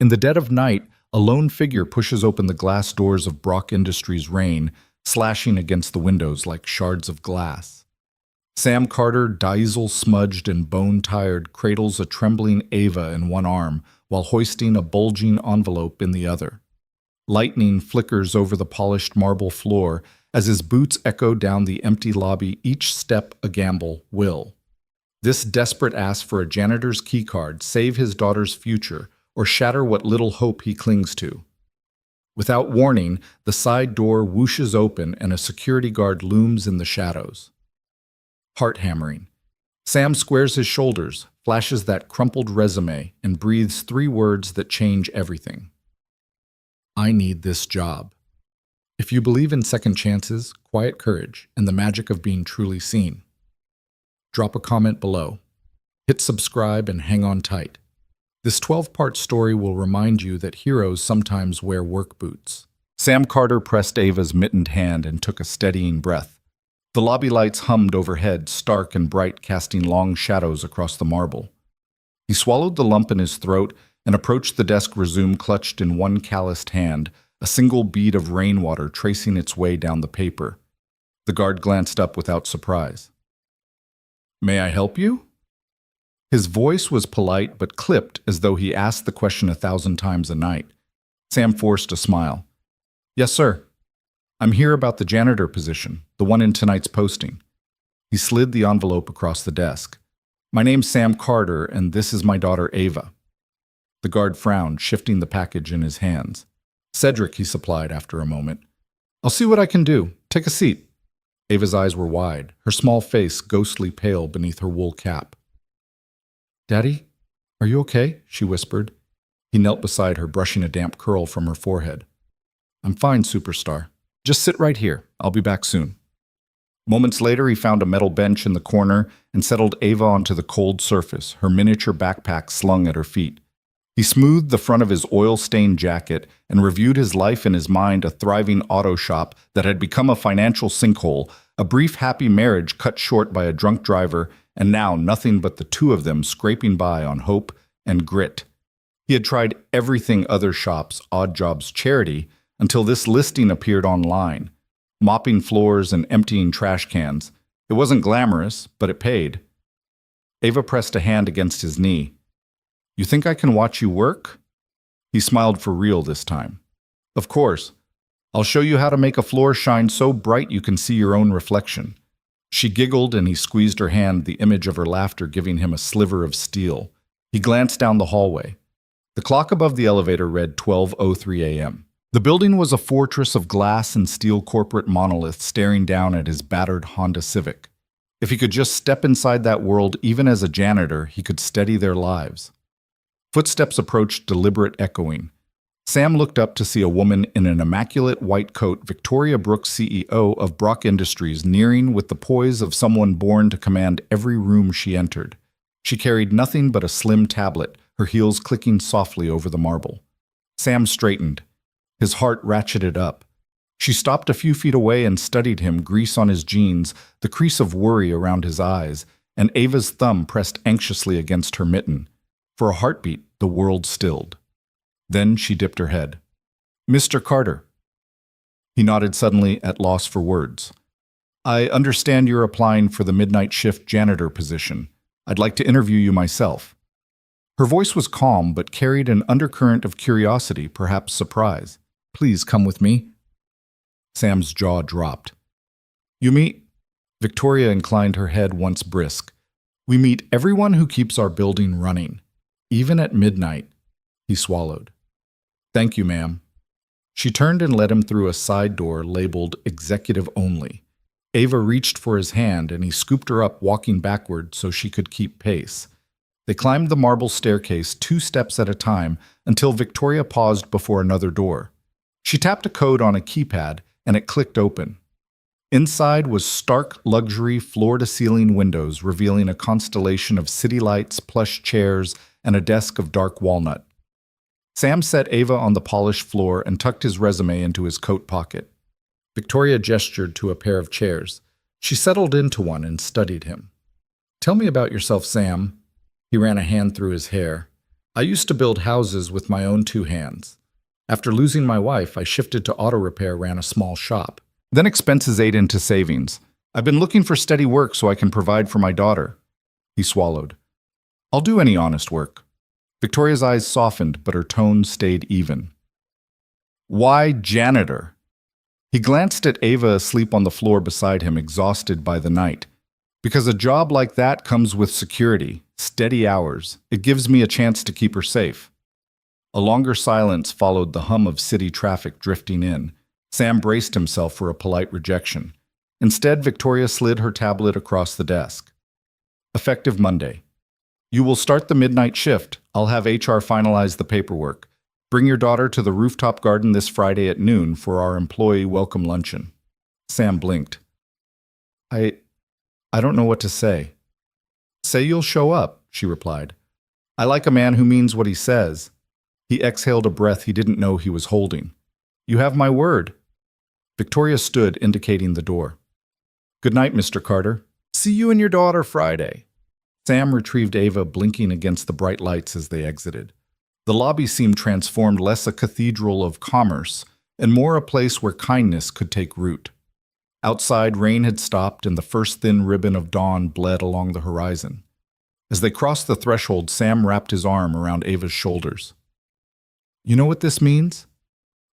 In the dead of night, a lone figure pushes open the glass doors of Brock Industries' Rain, slashing against the windows like shards of glass. Sam Carter, diesel-smudged and bone-tired, cradles a trembling Ava in one arm while hoisting a bulging envelope in the other. Lightning flickers over the polished marble floor as his boots echo down the empty lobby, each step a gamble. Will this desperate ask for a janitor's keycard save his daughter's future or shatter what little hope he clings to? Without warning, the side door whooshes open and a security guard looms in the shadows. Heart-hammering. Sam squares his shoulders, flashes that crumpled resume, and breathes 3 words that change everything. I need this job. If you believe in second chances, quiet courage, and the magic of being truly seen, drop a comment below. Hit subscribe and hang on tight. This 12-part story will remind you that heroes sometimes wear work boots. Sam Carter pressed Ava's mittened hand and took a steadying breath. The lobby lights hummed overhead, stark and bright, casting long shadows across the marble. He swallowed the lump in his throat and approached the desk resume clutched in one calloused hand, a single bead of rainwater tracing its way down the paper. The guard glanced up without surprise. May I help you? His voice was polite but clipped as though he asked the question 1,000 times a night. Sam forced a smile. Yes, sir. I'm here about the janitor position, the one in tonight's posting. He slid the envelope across the desk. My name's Sam Carter, and this is my daughter Ava. The guard frowned, shifting the package in his hands. Cedric, he supplied after a moment. I'll see what I can do. Take a seat. Ava's eyes were wide, her small face ghostly pale beneath her wool cap. Daddy, are you okay? She whispered. He knelt beside her, brushing a damp curl from her forehead. I'm fine, superstar. Just sit right here. I'll be back soon. Moments later, he found a metal bench in the corner and settled Ava onto the cold surface, her miniature backpack slung at her feet. He smoothed the front of his oil-stained jacket and reviewed his life in his mind, a thriving auto shop that had become a financial sinkhole, a brief happy marriage cut short by a drunk driver, and now nothing but the two of them scraping by on hope and grit. He had tried everything other shops, odd jobs, charity, until this listing appeared online. Mopping floors and emptying trash cans. It wasn't glamorous, but it paid. Ava pressed a hand against his knee. You think I can watch you work? He smiled for real this time. Of course. I'll show you how to make a floor shine so bright you can see your own reflection. She giggled and he squeezed her hand, the image of her laughter giving him a sliver of steel. He glanced down the hallway. The clock above the elevator read 12:03 a.m. The building was a fortress of glass and steel corporate monolith staring down at his battered Honda Civic. If he could just step inside that world, even as a janitor, he could steady their lives. Footsteps approached, deliberate, echoing. Sam looked up to see a woman in an immaculate white coat, Victoria Brooks, CEO of Brock Industries, nearing with the poise of someone born to command every room she entered. She carried nothing but a slim tablet, her heels clicking softly over the marble. Sam straightened. His heart ratcheted up. She stopped a few feet away and studied him, grease on his jeans, the crease of worry around his eyes, and Ava's thumb pressed anxiously against her mitten. For a heartbeat, the world stilled. Then she dipped her head. Mr. Carter. He nodded suddenly, at loss for words. I understand you're applying for the midnight shift janitor position. I'd like to interview you myself. Her voice was calm, but carried an undercurrent of curiosity, perhaps surprise. Please come with me. Sam's jaw dropped. You meet? Victoria inclined her head once brisk. We meet everyone who keeps our building running. Even at midnight. He swallowed. Thank you, ma'am. She turned and led him through a side door labeled Executive Only. Ava reached for his hand and he scooped her up, walking backward so she could keep pace. They climbed the marble staircase 2 steps at a time until Victoria paused before another door. She tapped a code on a keypad and it clicked open. Inside was stark luxury floor-to-ceiling windows revealing a constellation of city lights, plush chairs, and a desk of dark walnut. Sam set Ava on the polished floor and tucked his resume into his coat pocket. Victoria gestured to a pair of chairs. She settled into one and studied him. Tell me about yourself, Sam. He ran a hand through his hair. I used to build houses with my own two hands. After losing my wife, I shifted to auto repair, ran a small shop. Then expenses ate into savings. I've been looking for steady work so I can provide for my daughter. He swallowed. I'll do any honest work. Victoria's eyes softened, but her tone stayed even. Why janitor? He glanced at Ava asleep on the floor beside him, exhausted by the night. Because a job like that comes with security, steady hours. It gives me a chance to keep her safe. A longer silence followed the hum of city traffic drifting in. Sam braced himself for a polite rejection. Instead, Victoria slid her tablet across the desk. Effective Monday. You will start the midnight shift. I'll have HR finalize the paperwork. Bring your daughter to the rooftop garden this Friday at noon for our employee welcome luncheon. Sam blinked. I don't know what to say. Say you'll show up, she replied. I like a man who means what he says. He exhaled a breath he didn't know he was holding. You have my word. Victoria stood, indicating the door. Good night, Mr. Carter. See you and your daughter Friday. Sam retrieved Ava, blinking against the bright lights as they exited. The lobby seemed transformed, less a cathedral of commerce and more a place where kindness could take root. Outside, rain had stopped and the first thin ribbon of dawn bled along the horizon. As they crossed the threshold, Sam wrapped his arm around Ava's shoulders. You know what this means?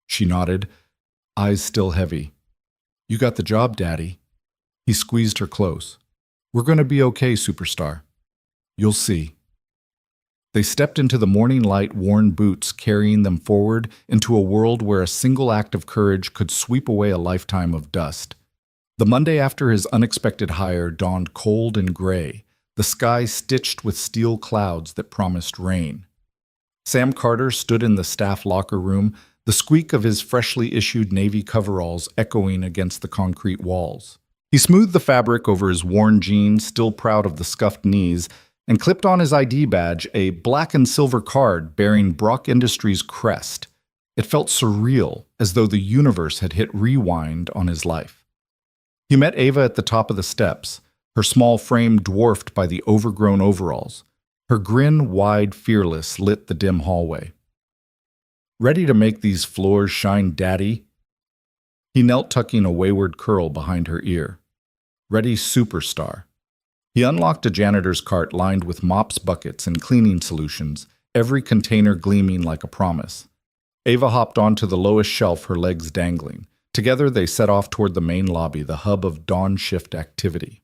She nodded, eyes still heavy. You got the job, Daddy. He squeezed her close. We're going to be okay, superstar. You'll see. They stepped into the morning light, worn boots carrying them forward into a world where a single act of courage could sweep away a lifetime of dust. The Monday after his unexpected hire dawned cold and gray, the sky stitched with steel clouds that promised rain. Sam Carter stood in the staff locker room, the squeak of his freshly issued Navy coveralls echoing against the concrete walls. He smoothed the fabric over his worn jeans, still proud of the scuffed knees, and clipped on his ID badge, a black and silver card bearing Brock Industries' crest. It felt surreal, as though the universe had hit rewind on his life. He met Ava at the top of the steps, her small frame dwarfed by the overgrown overalls. Her grin, wide, fearless, lit the dim hallway. Ready to make these floors shine, Daddy? He knelt, tucking a wayward curl behind her ear. Ready, superstar. He unlocked a janitor's cart lined with mops, buckets, and cleaning solutions, every container gleaming like a promise. Ava hopped onto the lowest shelf, her legs dangling. Together they set off toward the main lobby, the hub of dawn shift activity.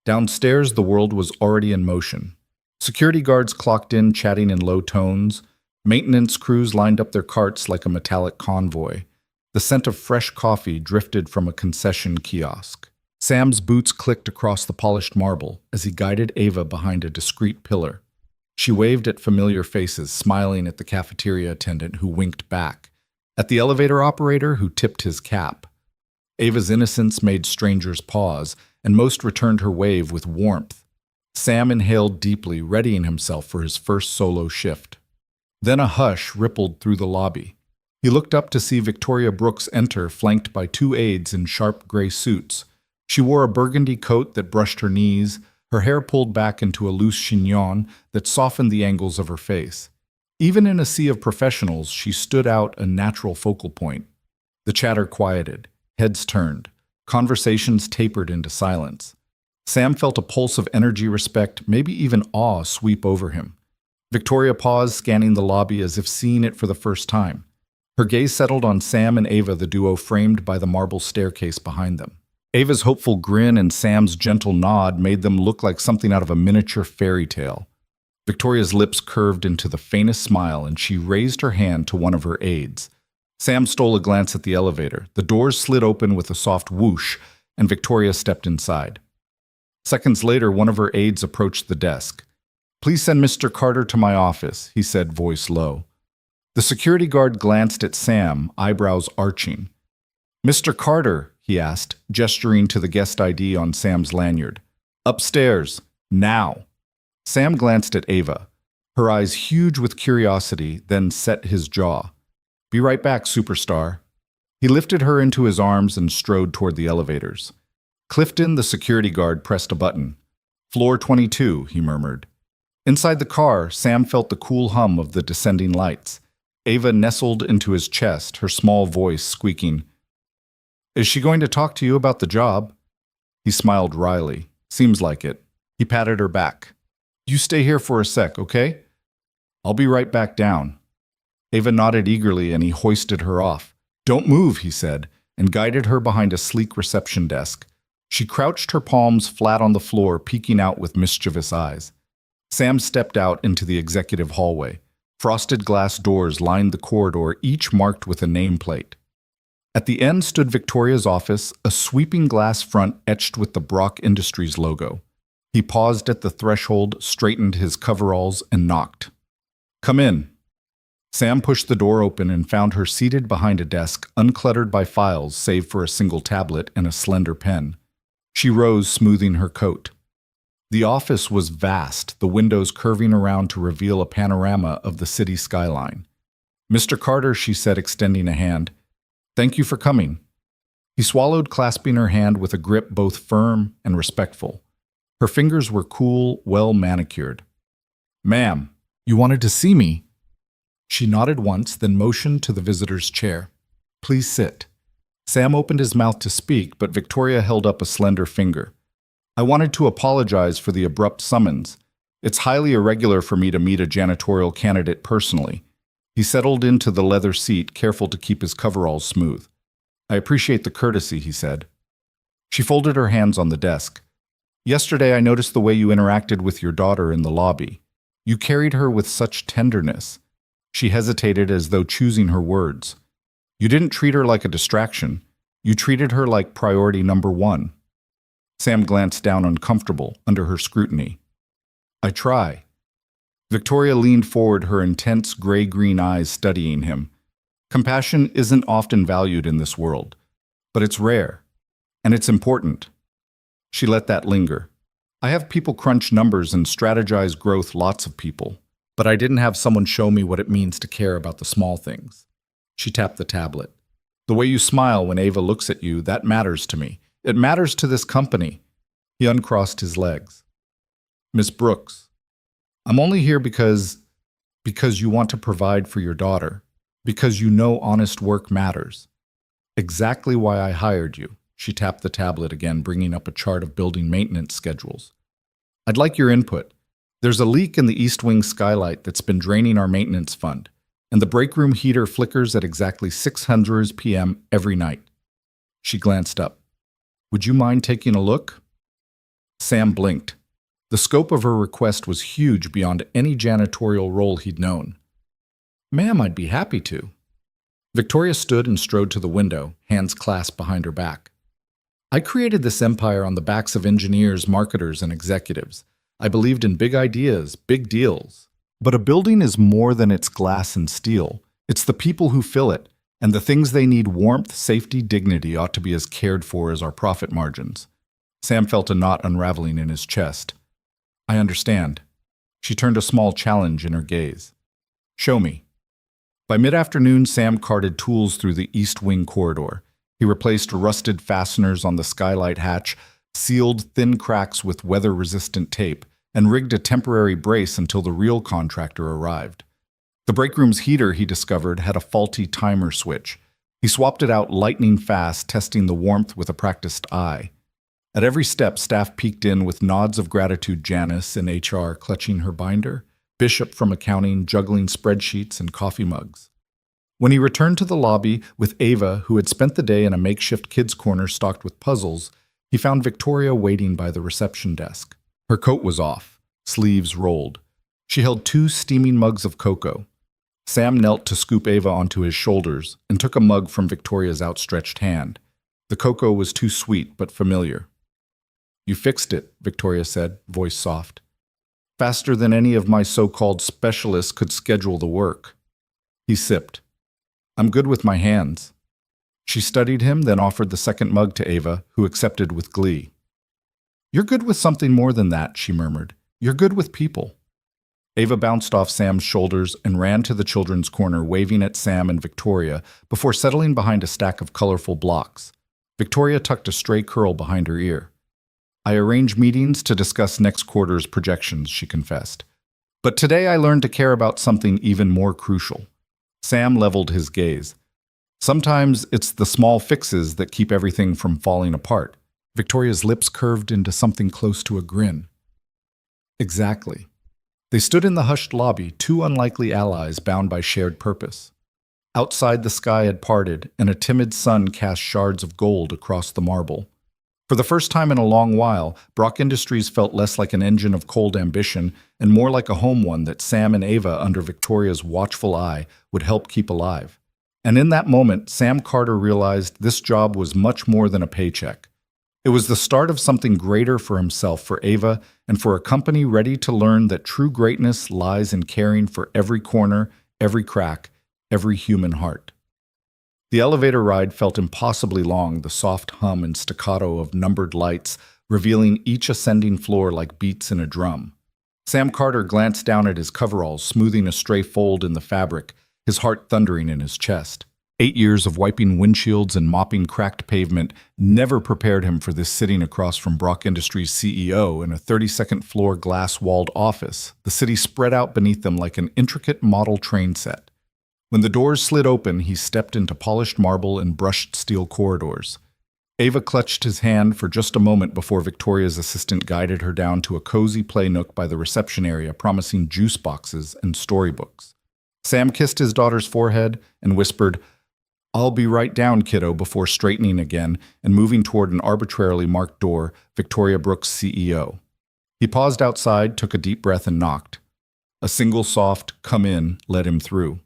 Downstairs, the world was already in motion. Security guards clocked in, chatting in low tones. Maintenance crews lined up their carts like a metallic convoy. The scent of fresh coffee drifted from a concession kiosk. Sam's boots clicked across the polished marble as he guided Ava behind a discreet pillar. She waved at familiar faces, smiling at the cafeteria attendant who winked back, at the elevator operator who tipped his cap. Ava's innocence made strangers pause, and most returned her wave with warmth. Sam inhaled deeply, readying himself for his first solo shift. Then a hush rippled through the lobby. He looked up to see Victoria Brooks enter, flanked by two aides in sharp gray suits. She wore a burgundy coat that brushed her knees, her hair pulled back into a loose chignon that softened the angles of her face. Even in a sea of professionals, she stood out, a natural focal point. The chatter quieted, heads turned, conversations tapered into silence. Sam felt a pulse of energy, respect, maybe even awe sweep over him. Victoria paused, scanning the lobby as if seeing it for the first time. Her gaze settled on Sam and Ava, the duo framed by the marble staircase behind them. Ava's hopeful grin and Sam's gentle nod made them look like something out of a miniature fairy tale. Victoria's lips curved into the faintest smile, and she raised her hand to one of her aides. Sam stole a glance at the elevator. The doors slid open with a soft whoosh, and Victoria stepped inside. Seconds later, one of her aides approached the desk. "Please send Mr. Carter to my office," he said, voice low. The security guard glanced at Sam, eyebrows arching. "Mr. Carter," he asked, gesturing to the guest ID on Sam's lanyard. "Upstairs. Now." Sam glanced at Ava, her eyes huge with curiosity, then set his jaw. "Be right back, superstar." He lifted her into his arms and strode toward the elevators. Clifton, the security guard, pressed a button. "Floor 22, he murmured. Inside the car, Sam felt the cool hum of the descending lights. Ava nestled into his chest, her small voice squeaking. Is she going to talk to you about the job? He smiled wryly. Seems like it. He patted her back. You stay here for a sec, okay? I'll be right back down. Ava nodded eagerly and he hoisted her off. Don't move, he said, and guided her behind a sleek reception desk. She crouched her palms flat on the floor, peeking out with mischievous eyes. Sam stepped out into the executive hallway. Frosted glass doors lined the corridor, each marked with a nameplate. At the end stood Victoria's office, a sweeping glass front etched with the Brock Industries logo. He paused at the threshold, straightened his coveralls, and knocked. Come in. Sam pushed the door open and found her seated behind a desk, uncluttered by files save for a single tablet and a slender pen. She rose, smoothing her coat. The office was vast, the windows curving around to reveal a panorama of the city skyline. Mr. Carter, she said, extending a hand. Thank you for coming. He swallowed, clasping her hand with a grip both firm and respectful. Her fingers were cool, well manicured. Ma'am, you wanted to see me? She nodded once, then motioned to the visitor's chair. Please sit. Sam opened his mouth to speak, but Victoria held up a slender finger. I wanted to apologize for the abrupt summons. It's highly irregular for me to meet a janitorial candidate personally. He settled into the leather seat, careful to keep his coveralls smooth. I appreciate the courtesy, he said. She folded her hands on the desk. Yesterday I noticed the way you interacted with your daughter in the lobby. You carried her with such tenderness. She hesitated as though choosing her words. You didn't treat her like a distraction. You treated her like priority number one. Sam glanced down uncomfortable under her scrutiny. I try. Victoria leaned forward, her intense gray-green eyes studying him. Compassion isn't often valued in this world, but it's rare, and it's important. She let that linger. I have people crunch numbers and strategize growth, lots of people, but I didn't have someone show me what it means to care about the small things. She tapped the tablet. The way you smile when Ava looks at you, that matters to me. It matters to this company. He uncrossed his legs. Miss Brooks, I'm only here because you want to provide for your daughter, because you know honest work matters. Exactly why I hired you. She tapped the tablet again, bringing up a chart of building maintenance schedules. I'd like your input. There's a leak in the East Wing skylight that's been draining our maintenance fund, and the break room heater flickers at exactly 600 p.m. every night. She glanced up. Would you mind taking a look? Sam blinked. The scope of her request was huge beyond any janitorial role he'd known. Ma'am, I'd be happy to. Victoria stood and strode to the window, hands clasped behind her back. I created this empire on the backs of engineers, marketers, and executives. I believed in big ideas, big deals. But a building is more than its glass and steel. It's the people who fill it, and the things they need, warmth, safety, dignity, ought to be as cared for as our profit margins. Sam felt a knot unraveling in his chest. I understand. She turned a small challenge in her gaze. Show me. By mid-afternoon, Sam carted tools through the East Wing corridor. He replaced rusted fasteners on the skylight hatch, sealed thin cracks with weather-resistant tape, and rigged a temporary brace until the real contractor arrived. The break room's heater, he discovered, had a faulty timer switch. He swapped it out lightning fast, testing the warmth with a practiced eye. At every step, staff peeked in with nods of gratitude, Janice in HR clutching her binder, Bishop from accounting juggling spreadsheets and coffee mugs. When he returned to the lobby with Ava, who had spent the day in a makeshift kids' corner stocked with puzzles, he found Victoria waiting by the reception desk. Her coat was off, sleeves rolled. She held 2 steaming mugs of cocoa. Sam knelt to scoop Ava onto his shoulders and took a mug from Victoria's outstretched hand. The cocoa was too sweet but familiar. You fixed it, Victoria said, voice soft. Faster than any of my so-called specialists could schedule the work. He sipped. I'm good with my hands. She studied him, then offered the second mug to Ava, who accepted with glee. You're good with something more than that, she murmured. You're good with people. Ava bounced off Sam's shoulders and ran to the children's corner, waving at Sam and Victoria before settling behind a stack of colorful blocks. Victoria tucked a stray curl behind her ear. I arrange meetings to discuss next quarter's projections, she confessed. But today I learned to care about something even more crucial. Sam leveled his gaze. Sometimes it's the small fixes that keep everything from falling apart. Victoria's lips curved into something close to a grin. Exactly. They stood in the hushed lobby, two unlikely allies bound by shared purpose. Outside, the sky had parted, and a timid sun cast shards of gold across the marble. For the first time in a long while, Brock Industries felt less like an engine of cold ambition and more like a home one that Sam and Ava, under Victoria's watchful eye, would help keep alive. And in that moment, Sam Carter realized this job was much more than a paycheck. It was the start of something greater for himself, for Ava, and for a company ready to learn that true greatness lies in caring for every corner, every crack, every human heart. The elevator ride felt impossibly long, the soft hum and staccato of numbered lights revealing each ascending floor like beats in a drum. Sam Carter glanced down at his coveralls, smoothing a stray fold in the fabric, his heart thundering in his chest. 8 years of wiping windshields and mopping cracked pavement never prepared him for this, sitting across from Brock Industries' CEO in a 32nd floor glass-walled office, the city spread out beneath them like an intricate model train set. When the doors slid open, he stepped into polished marble and brushed steel corridors. Ava clutched his hand for just a moment before Victoria's assistant guided her down to a cozy play nook by the reception area, promising juice boxes and storybooks. Sam kissed his daughter's forehead and whispered, "I'll be right down, kiddo," before straightening again and moving toward an arbitrarily marked door, Victoria Brooks' CEO. He paused outside, took a deep breath, and knocked. A single soft, "Come in," let him through.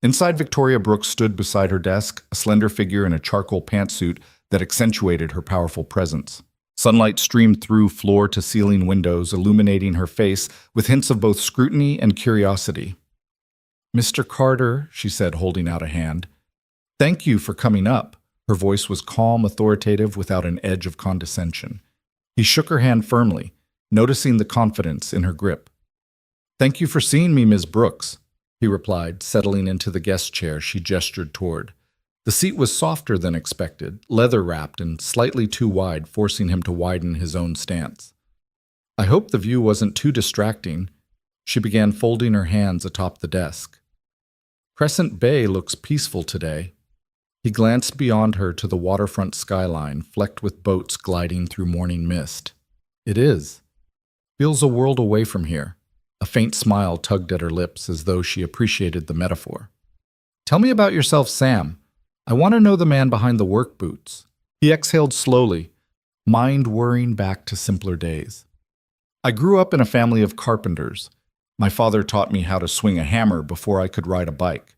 Inside, Victoria Brooks stood beside her desk, a slender figure in a charcoal pantsuit that accentuated her powerful presence. Sunlight streamed through floor-to-ceiling windows, illuminating her face with hints of both scrutiny and curiosity. "Mr. Carter," she said, holding out a hand. "Thank you for coming up." Her voice was calm, authoritative, without an edge of condescension. He shook her hand firmly, noticing the confidence in her grip. "Thank you for seeing me, Ms. Brooks," he replied, settling into the guest chair she gestured toward. The seat was softer than expected, leather-wrapped and slightly too wide, forcing him to widen his own stance. "I hope the view wasn't too distracting." She began folding her hands atop the desk. "Crescent Bay looks peaceful today." He glanced beyond her to the waterfront skyline, flecked with boats gliding through morning mist. "It is. Feels a world away from here." A faint smile tugged at her lips as though she appreciated the metaphor. "Tell me about yourself, Sam. I want to know the man behind the work boots." He exhaled slowly, mind whirring back to simpler days. "I grew up in a family of carpenters. My father taught me how to swing a hammer before I could ride a bike.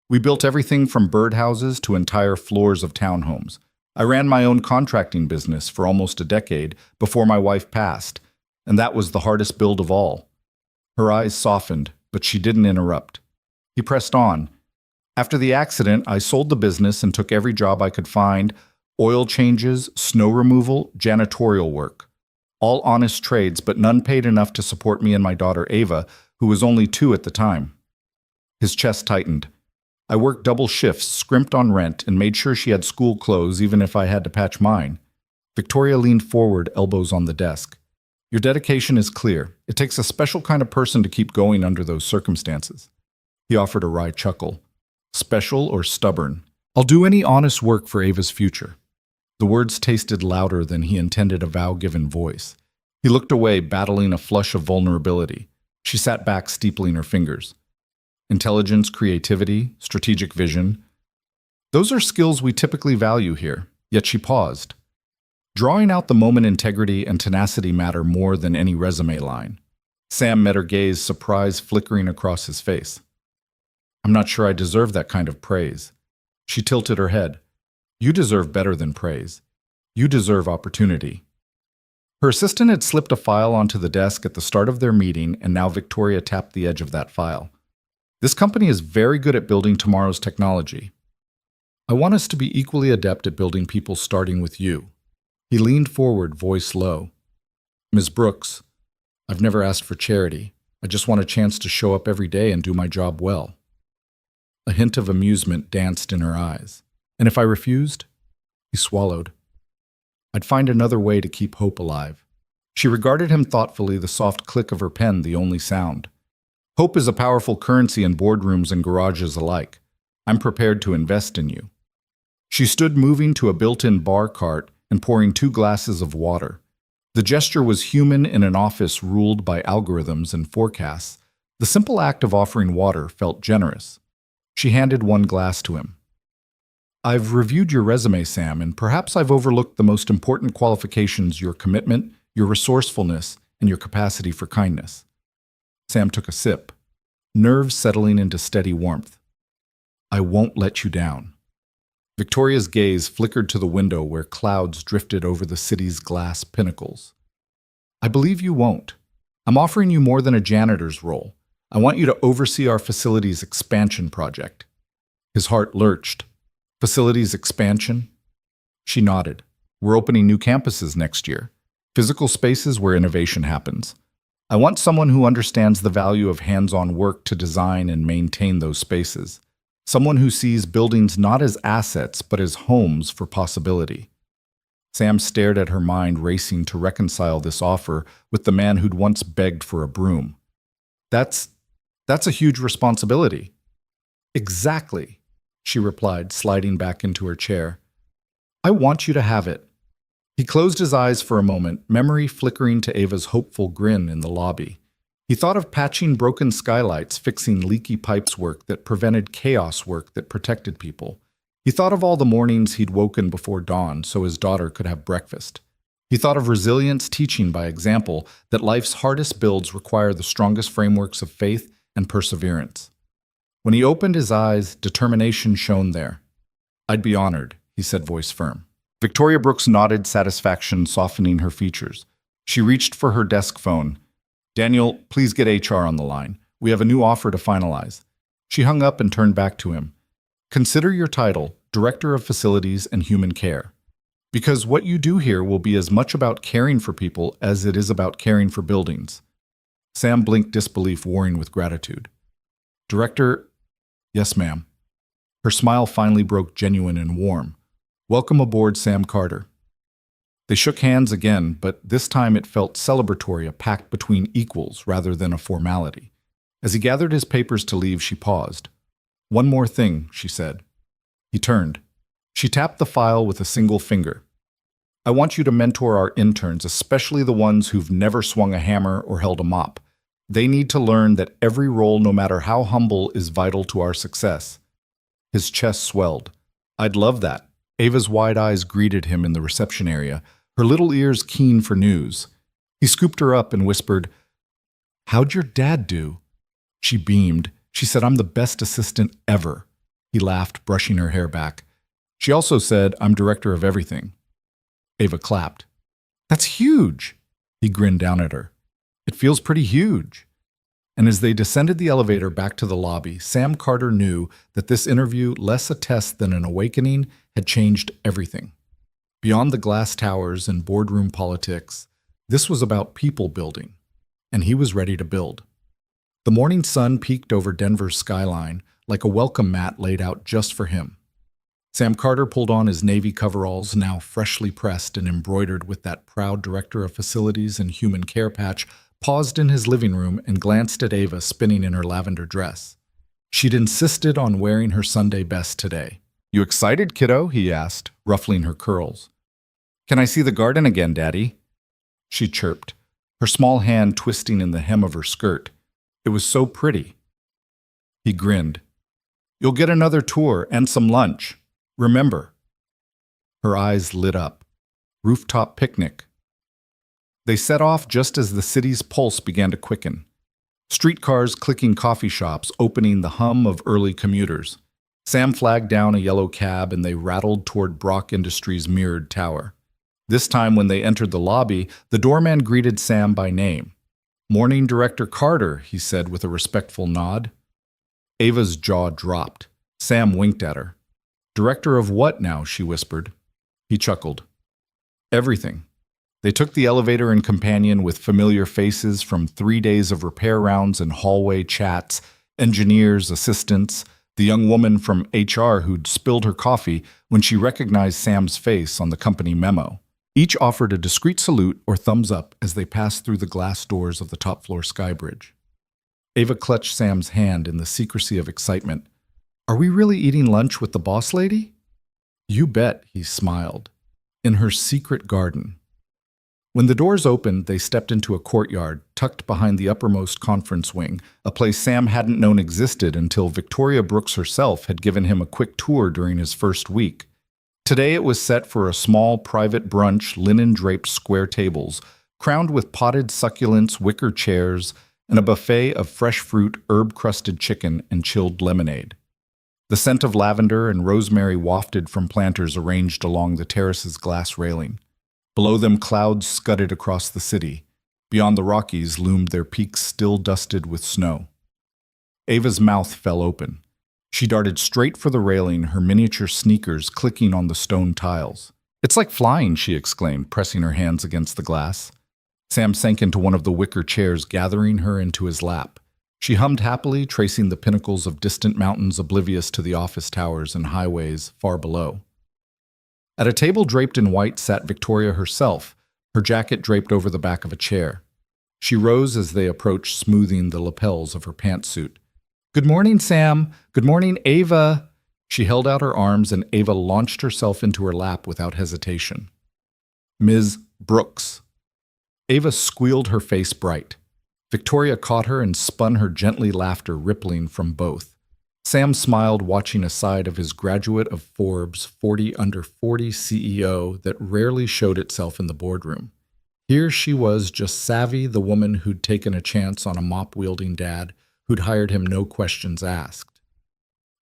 We built everything from birdhouses to entire floors of townhomes. I ran my own contracting business for almost a decade before my wife passed, and that was the hardest build of all." Her eyes softened, but she didn't interrupt. He pressed on. "After the accident, I sold the business and took every job I could find: oil changes, snow removal, janitorial work. All honest trades, but none paid enough to support me and my daughter Ava, who was only 2 at the time." His chest tightened. "I worked double shifts, scrimped on rent, and made sure she had school clothes even if I had to patch mine." Victoria leaned forward, elbows on the desk. "Your dedication is clear. It takes a special kind of person to keep going under those circumstances." He offered a wry chuckle. "Special or stubborn? I'll do any honest work for Ava's future." The words tasted louder than he intended a vow-given voice. He looked away, battling a flush of vulnerability. She sat back, steepling her fingers. "Intelligence, creativity, strategic vision. Those are skills we typically value here." Yet she paused. "Drawing out the moment, integrity and tenacity matter more than any resume line." Sam met her gaze, surprise flickering across his face. "I'm not sure I deserve that kind of praise." She tilted her head. "You deserve better than praise. You deserve opportunity." Her assistant had slipped a file onto the desk at the start of their meeting, and now Victoria tapped the edge of that file. "This company is very good at building tomorrow's technology. I want us to be equally adept at building people, starting with you." He leaned forward, voice low. "Ms. Brooks, I've never asked for charity. I just want a chance to show up every day and do my job well." A hint of amusement danced in her eyes. "And if I refused?" He swallowed. "I'd find another way to keep hope alive." She regarded him thoughtfully, the soft click of her pen the only sound. Hope is a powerful currency in boardrooms and garages alike. I'm prepared to invest in you. She stood moving to a built-in bar cart and pouring 2 glasses of water. The gesture was human in an office ruled by algorithms and forecasts. The simple act of offering water felt generous. She handed 1 glass to him. I've reviewed your resume, Sam, and perhaps I've overlooked the most important qualifications: your commitment, your resourcefulness, and your capacity for kindness. Sam took a sip, nerves settling into steady warmth. I won't let you down. Victoria's gaze flickered to the window where clouds drifted over the city's glass pinnacles. I believe you won't. I'm offering you more than a janitor's role. I want you to oversee our facilities expansion project. His heart lurched. Facilities expansion? She nodded. We're opening new campuses next year. Physical spaces where innovation happens. I want someone who understands the value of hands-on work to design and maintain those spaces. Someone who sees buildings not as assets, but as homes for possibility. Sam stared at her, mind racing to reconcile this offer with the man who'd once begged for a broom. That's a huge responsibility. Exactly, she replied, sliding back into her chair. I want you to have it. He closed his eyes for a moment, memory flickering to Ava's hopeful grin in the lobby. He thought of patching broken skylights, fixing leaky pipes work that prevented chaos work that protected people. He thought of all the mornings he'd woken before dawn so his daughter could have breakfast. He thought of resilience, teaching by example that life's hardest builds require the strongest frameworks of faith and perseverance. When he opened his eyes, determination shone there. I'd be honored, he said, voice firm. Victoria Brooks nodded, satisfaction softening her features. She reached for her desk phone. Daniel, please get HR on the line. We have a new offer to finalize. She hung up and turned back to him. Consider your title, Director of Facilities and Human Care. Because what you do here will be as much about caring for people as it is about caring for buildings. Sam blinked, disbelief warring with gratitude. Director, yes, ma'am. Her smile finally broke genuine and warm. Welcome aboard, Sam Carter. They shook hands again, but this time it felt celebratory, a pact between equals rather than a formality. As he gathered his papers to leave, she paused. One more thing, she said. He turned. She tapped the file with a single finger. I want you to mentor our interns, especially the ones who've never swung a hammer or held a mop. They need to learn that every role, no matter how humble, is vital to our success. His chest swelled. I'd love that. Ava's wide eyes greeted him in the reception area, her little ears keen for news. He scooped her up and whispered, How'd your dad do? She beamed. She said, I'm the best assistant ever. He laughed, brushing her hair back. She also said, I'm director of everything. Ava clapped. That's huge. He grinned down at her. It feels pretty huge. And as they descended the elevator back to the lobby, Sam Carter knew that this interview, less a test than an awakening, had changed everything. Beyond the glass towers and boardroom politics, this was about people building, and he was ready to build. The morning sun peeked over Denver's skyline like a welcome mat laid out just for him. Sam Carter pulled on his navy coveralls, now freshly pressed and embroidered with that proud Director of Facilities and Human Care patch, paused in his living room and glanced at Ava spinning in her lavender dress. She'd insisted on wearing her Sunday best today. You excited, kiddo? He asked, ruffling her curls. Can I see the garden again, Daddy? She chirped, her small hand twisting in the hem of her skirt. It was so pretty. He grinned. You'll get another tour and some lunch. Remember. Her eyes lit up. Rooftop picnic. They set off just as the city's pulse began to quicken. Streetcars clicking, coffee shops opening, the hum of early commuters. Sam flagged down a yellow cab and they rattled toward Brock Industries' mirrored tower. This time when they entered the lobby, the doorman greeted Sam by name. Morning, Director Carter, he said with a respectful nod. Ava's jaw dropped. Sam winked at her. Director of what now? She whispered. He chuckled. Everything. They took the elevator and companion with familiar faces from 3 days of repair rounds and hallway chats, engineers, assistants, the young woman from HR who'd spilled her coffee when she recognized Sam's face on the company memo. Each offered a discreet salute or thumbs up as they passed through the glass doors of the top-floor skybridge. Ava clutched Sam's hand in the secrecy of excitement. Are we really eating lunch with the boss lady? You bet, he smiled. In her secret garden. When the doors opened, they stepped into a courtyard tucked behind the uppermost conference wing, a place Sam hadn't known existed until Victoria Brooks herself had given him a quick tour during his first week. Today it was set for a small private brunch, linen-draped square tables, crowned with potted succulents, wicker chairs, and a buffet of fresh fruit, herb-crusted chicken, and chilled lemonade. The scent of lavender and rosemary wafted from planters arranged along the terrace's glass railing. Below them, clouds scudded across the city. Beyond the Rockies loomed their peaks still dusted with snow. Ava's mouth fell open. She darted straight for the railing, her miniature sneakers clicking on the stone tiles. It's like flying, she exclaimed, pressing her hands against the glass. Sam sank into one of the wicker chairs, gathering her into his lap. She hummed happily, tracing the pinnacles of distant mountains oblivious to the office towers and highways far below. At a table draped in white sat Victoria herself, her jacket draped over the back of a chair. She rose as they approached, smoothing the lapels of her pantsuit. Good morning, Sam. Good morning, Ava. She held out her arms and Ava launched herself into her lap without hesitation. Ms. Brooks. Ava squealed, her face bright. Victoria caught her and spun her gently, laughter rippling from both. Sam smiled, watching a side of his graduate of Forbes 40 under 40 CEO that rarely showed itself in the boardroom. Here she was, just Savvy, the woman who'd taken a chance on a mop-wielding dad, who'd hired him no questions asked.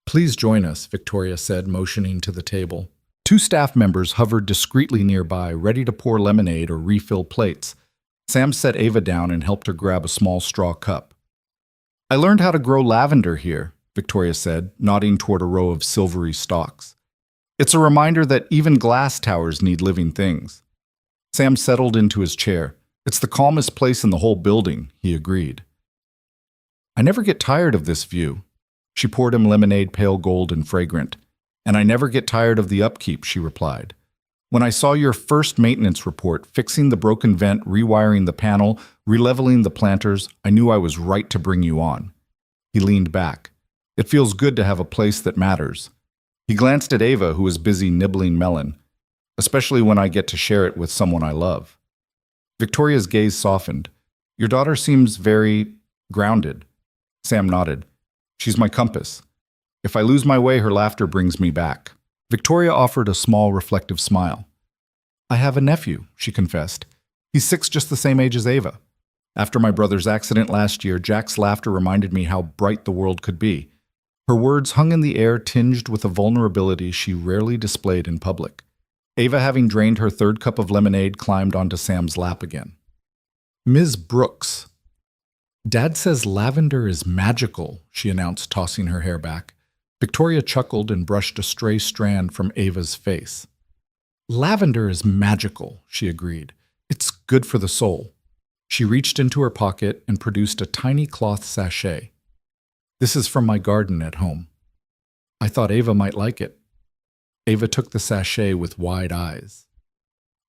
Please join us, Victoria said, motioning to the table. Two staff members hovered discreetly nearby, ready to pour lemonade or refill plates. Sam set Ava down and helped her grab a small straw cup. I learned how to grow lavender here, Victoria said, nodding toward a row of silvery stalks. It's a reminder that even glass towers need living things. Sam settled into his chair. It's the calmest place in the whole building, he agreed. I never get tired of this view. She poured him lemonade, pale gold and fragrant. And I never get tired of the upkeep, she replied. When I saw your first maintenance report, fixing the broken vent, rewiring the panel, releveling the planters, I knew I was right to bring you on. He leaned back. It feels good to have a place that matters. He glanced at Ava, who was busy nibbling melon, especially when I get to share it with someone I love. Victoria's gaze softened. Your daughter seems very grounded. Sam nodded. She's my compass. If I lose my way, her laughter brings me back. Victoria offered a small, reflective smile. I have a nephew, she confessed. He's 6, just the same age as Ava. After my brother's accident last year, Jack's laughter reminded me how bright the world could be. Her words hung in the air, tinged with a vulnerability she rarely displayed in public. Ava, having drained her third cup of lemonade, climbed onto Sam's lap again. Ms. Brooks. Dad says lavender is magical, she announced, tossing her hair back. Victoria chuckled and brushed a stray strand from Ava's face. Lavender is magical, she agreed. It's good for the soul. She reached into her pocket and produced a tiny cloth sachet. This is from my garden at home. I thought Ava might like it. Ava took the sachet with wide eyes.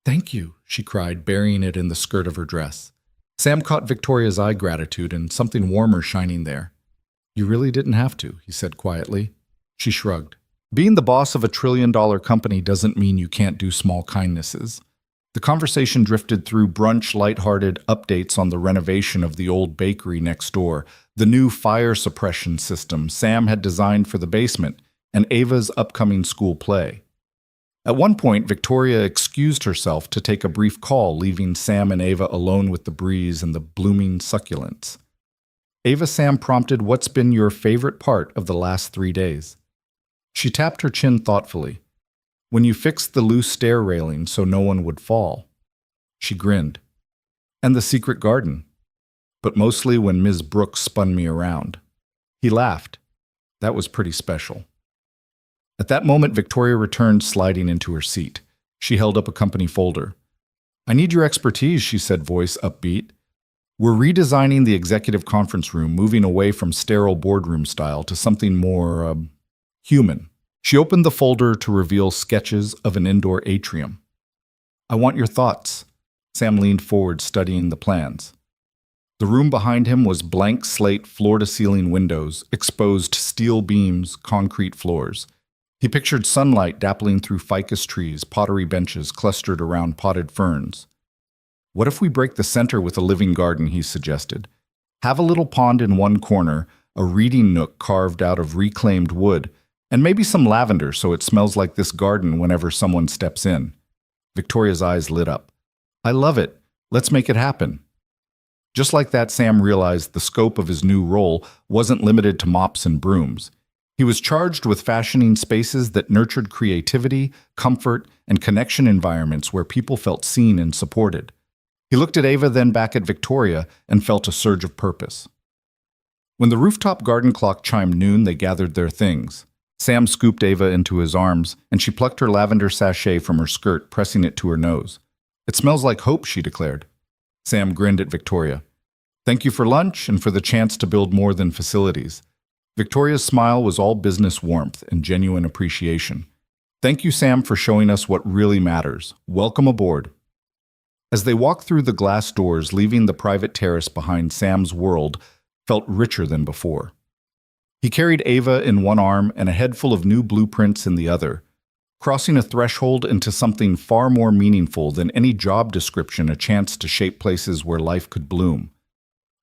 Thank you, she cried, burying it in the skirt of her dress. Sam caught Victoria's eye gratitude and something warmer shining there. You really didn't have to, he said quietly. She shrugged. Being the boss of a trillion-dollar company doesn't mean you can't do small kindnesses. The conversation drifted through brunch, lighthearted updates on the renovation of the old bakery next door, the new fire suppression system Sam had designed for the basement, and Ava's upcoming school play. At one point, Victoria excused herself to take a brief call, leaving Sam and Ava alone with the breeze and the blooming succulents. Ava, Sam prompted, what's been your favorite part of the last 3 days? She tapped her chin thoughtfully. When you fixed the loose stair railing so no one would fall. She grinned. And the secret garden. But mostly when Ms. Brooks spun me around. He laughed. That was pretty special. At that moment, Victoria returned, sliding into her seat. She held up a company folder. I need your expertise, she said, voice upbeat. We're redesigning the executive conference room, moving away from sterile boardroom style to something more, human. She opened the folder to reveal sketches of an indoor atrium. I want your thoughts. Sam leaned forward, studying the plans. The room behind him was blank slate floor-to-ceiling windows, exposed steel beams, concrete floors. He pictured sunlight dappling through ficus trees, pottery benches clustered around potted ferns. What if we break the center with a living garden, he suggested. Have a little pond in one corner, a reading nook carved out of reclaimed wood, and maybe some lavender so it smells like this garden whenever someone steps in. Victoria's eyes lit up. I love it. Let's make it happen. Just like that, Sam realized the scope of his new role wasn't limited to mops and brooms. He was charged with fashioning spaces that nurtured creativity, comfort, and connection environments where people felt seen and supported. He looked at Ava, then back at Victoria, and felt a surge of purpose. When the rooftop garden clock chimed noon, they gathered their things. Sam scooped Ava into his arms, and she plucked her lavender sachet from her skirt, pressing it to her nose. It smells like hope, she declared. Sam grinned at Victoria. Thank you for lunch and for the chance to build more than facilities. Victoria's smile was all business warmth and genuine appreciation. Thank you, Sam, for showing us what really matters. Welcome aboard. As they walked through the glass doors, leaving the private terrace behind, Sam's world felt richer than before. He carried Ava in one arm and a head full of new blueprints in the other, crossing a threshold into something far more meaningful than any job description, a chance to shape places where life could bloom.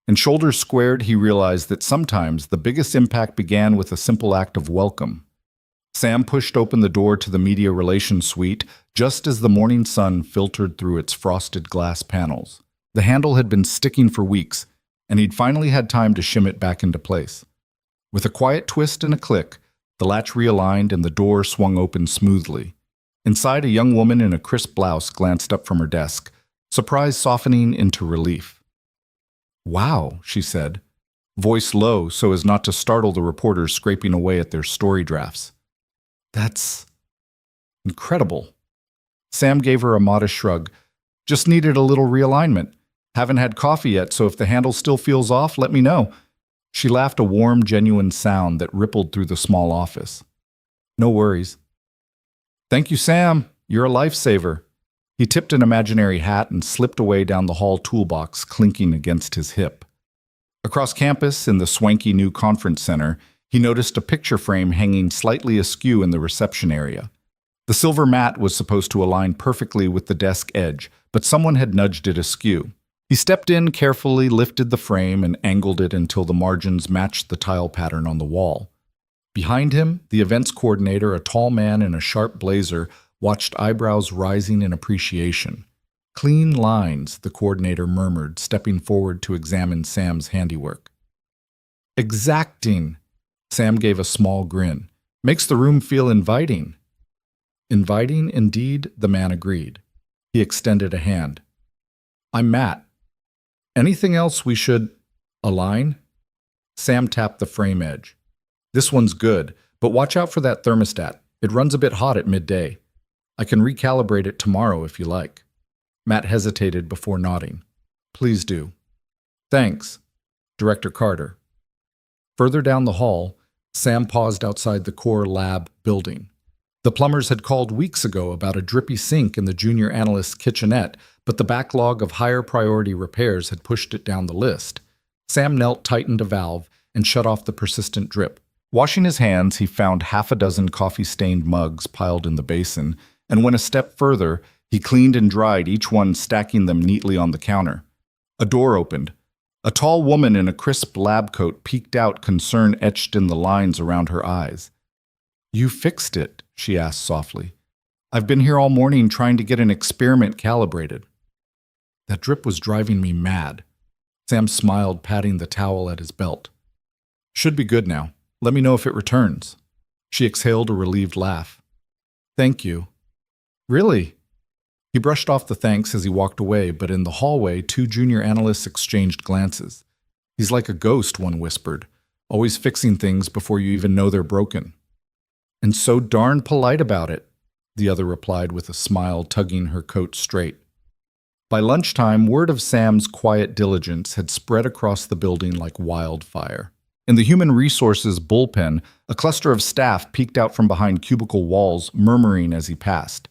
And shoulders squared, he realized that sometimes the biggest impact began with a simple act of welcome. Sam pushed open the door to the media relations suite just as the morning sun filtered through its frosted glass panels. The handle had been sticking for weeks, and he'd finally had time to shim it back into place. With a quiet twist and a click, the latch realigned and the door swung open smoothly. Inside, a young woman in a crisp blouse glanced up from her desk, surprise softening into relief. Wow, she said, voice low so as not to startle the reporters scraping away at their story drafts. That's incredible. Sam gave her a modest shrug. Just needed a little realignment. Haven't had coffee yet, so if the handle still feels off, let me know. She laughed, a warm, genuine sound that rippled through the small office. No worries. Thank you, Sam. You're a lifesaver. He tipped an imaginary hat and slipped away down the hall, toolbox clinking against his hip. Across campus, in the swanky new conference center, he noticed a picture frame hanging slightly askew in the reception area. The silver mat was supposed to align perfectly with the desk edge, but someone had nudged it askew. He stepped in, carefully lifted the frame, and angled it until the margins matched the tile pattern on the wall. Behind him, the events coordinator, a tall man in a sharp blazer, watched, eyebrows rising in appreciation. Clean lines, the coordinator murmured, stepping forward to examine Sam's handiwork. Exacting. Sam gave a small grin. Makes the room feel inviting. Inviting, indeed, the man agreed. He extended a hand. I'm Matt. Anything else we should align? Sam tapped the frame edge. This one's good, but watch out for that thermostat. It runs a bit hot at midday. I can recalibrate it tomorrow if you like. Matt hesitated before nodding. Please do. Thanks, Director Carter. Further down the hall, Sam paused outside the core lab building. The plumbers had called weeks ago about a drippy sink in the junior analyst's kitchenette, but the backlog of higher priority repairs had pushed it down the list. Sam knelt, tightened a valve, and shut off the persistent drip. Washing his hands, he found half a dozen coffee-stained mugs piled in the basin, and went a step further, he cleaned and dried each one, stacking them neatly on the counter. A door opened. A tall woman in a crisp lab coat peeked out, concern etched in the lines around her eyes. You fixed it, she asked softly. I've been here all morning trying to get an experiment calibrated. That drip was driving me mad. Sam smiled, patting the towel at his belt. Should be good now. Let me know if it returns. She exhaled a relieved laugh. Thank you. Really? He brushed off the thanks as he walked away, but in the hallway, two junior analysts exchanged glances. He's like a ghost, one whispered, always fixing things before you even know they're broken. And so darn polite about it, the other replied with a smile, tugging her coat straight. By lunchtime, word of Sam's quiet diligence had spread across the building like wildfire. In the human resources bullpen, a cluster of staff peeked out from behind cubicle walls, murmuring as he passed.